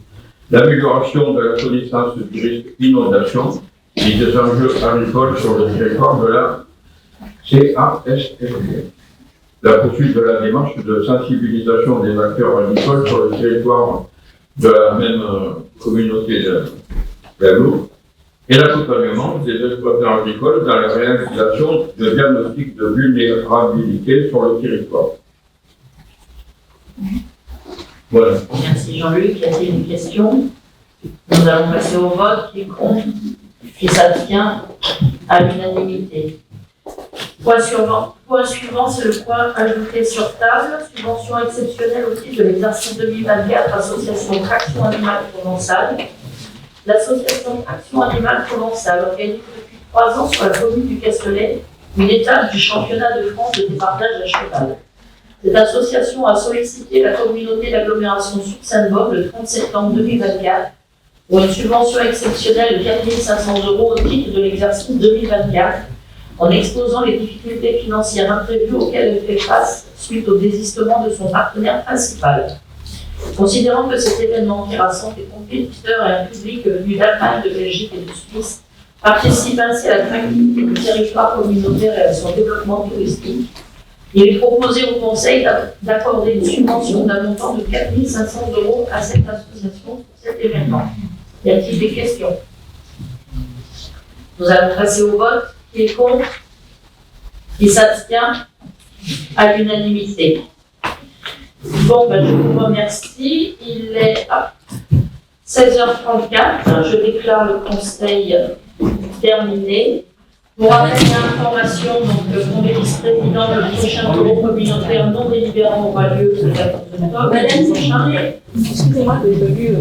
Speaker 14: L'amélioration de la connaissance du risque d'inondation et des enjeux agricoles sur le territoire de la CASSB. La poursuite de la démarche de sensibilisation des acteurs agricoles sur le territoire de la même communauté de l'eau et l'accompagnement des exploitants agricoles dans la réalisation de diagnostics de vulnérabilité sur le territoire. Voilà.
Speaker 1: Merci Jean-Luc. Y a-t-il des questions? Nous allons passer au vote. Qui est contre? Qui s'abstient? À l'unanimité. Point suivant, c'est le point ajouté sur table. Subvention exceptionnelle au titre de l'exercice 2024, Association Traction Animale Provençale. L'association Traction Animale Provençale organise depuis 3 ans sur la commune du Castellet une étape du championnat de France de départage à cheval. Cette association a sollicité la communauté d'agglomération sur Sainte-Baume le 30 septembre 2024 pour une subvention exceptionnelle de 4 500 € au titre de l'exercice 2024, en exposant les difficultés financières imprévues auxquelles elle fait face suite au désistement de son partenaire principal. Considérant que cet événement qui rassemble des compétiteurs et un public venu d'Allemagne, de Belgique et de Suisse participe ainsi à l'attractivité du territoire communautaire et à son développement touristique, il est proposé au Conseil d'accorder une subvention d'un montant de 4 500 € à cette association pour cet événement. Y a-t-il des questions? Nous allons passer au vote. Qui est contre? Qui s'abstient? À l'unanimité. Bon, ben, je vous remercie. Il est à 16h34. Je déclare le conseil terminé. Pour rappel d'information, donc le vice-président, le prochain bureau communautaire non délibérant aura lieu le 14 octobre.
Speaker 2: Madame, excusez-moi de vu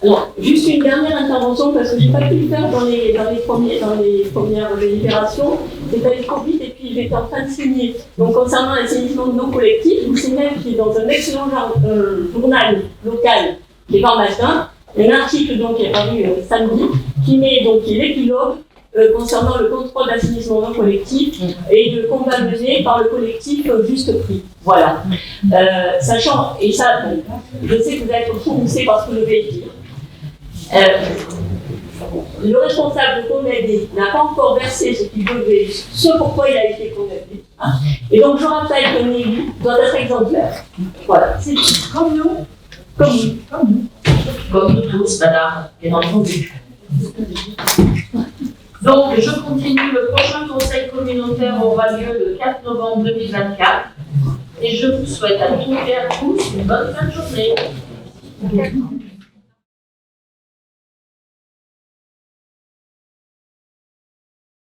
Speaker 2: alors, juste une dernière intervention parce que j'ai pas pu le faire dans les premières délibérations. C'était le Covid et puis j'étais en train de signer. Donc concernant l'assainissement de nos collectifs, je vous signale qu'il est dans un excellent journal local qui est par matin. Il y a un article donc qui est paru samedi qui met donc l'épilogue concernant le contrôle d'assainissement non collectif et le combat mené par le collectif Juste Prix. Voilà. Sachant, et ça, bon, je sais que vous êtes fourmissés par ce que je vais dire. Le responsable de Conadé n'a pas encore versé ce qu'il devait, ce pourquoi il a été condamné. Hein. Et donc je rappelle que l'élu doit être exemplaire. Voilà. C'est comme nous. Comme nous. Comme nous.
Speaker 1: Comme nous tous, madame, bien entendu. Donc, je continue. Le prochain conseil communautaire aura lieu le 4 novembre 2024. Et je vous souhaite à toutes et à tous une bonne fin de journée.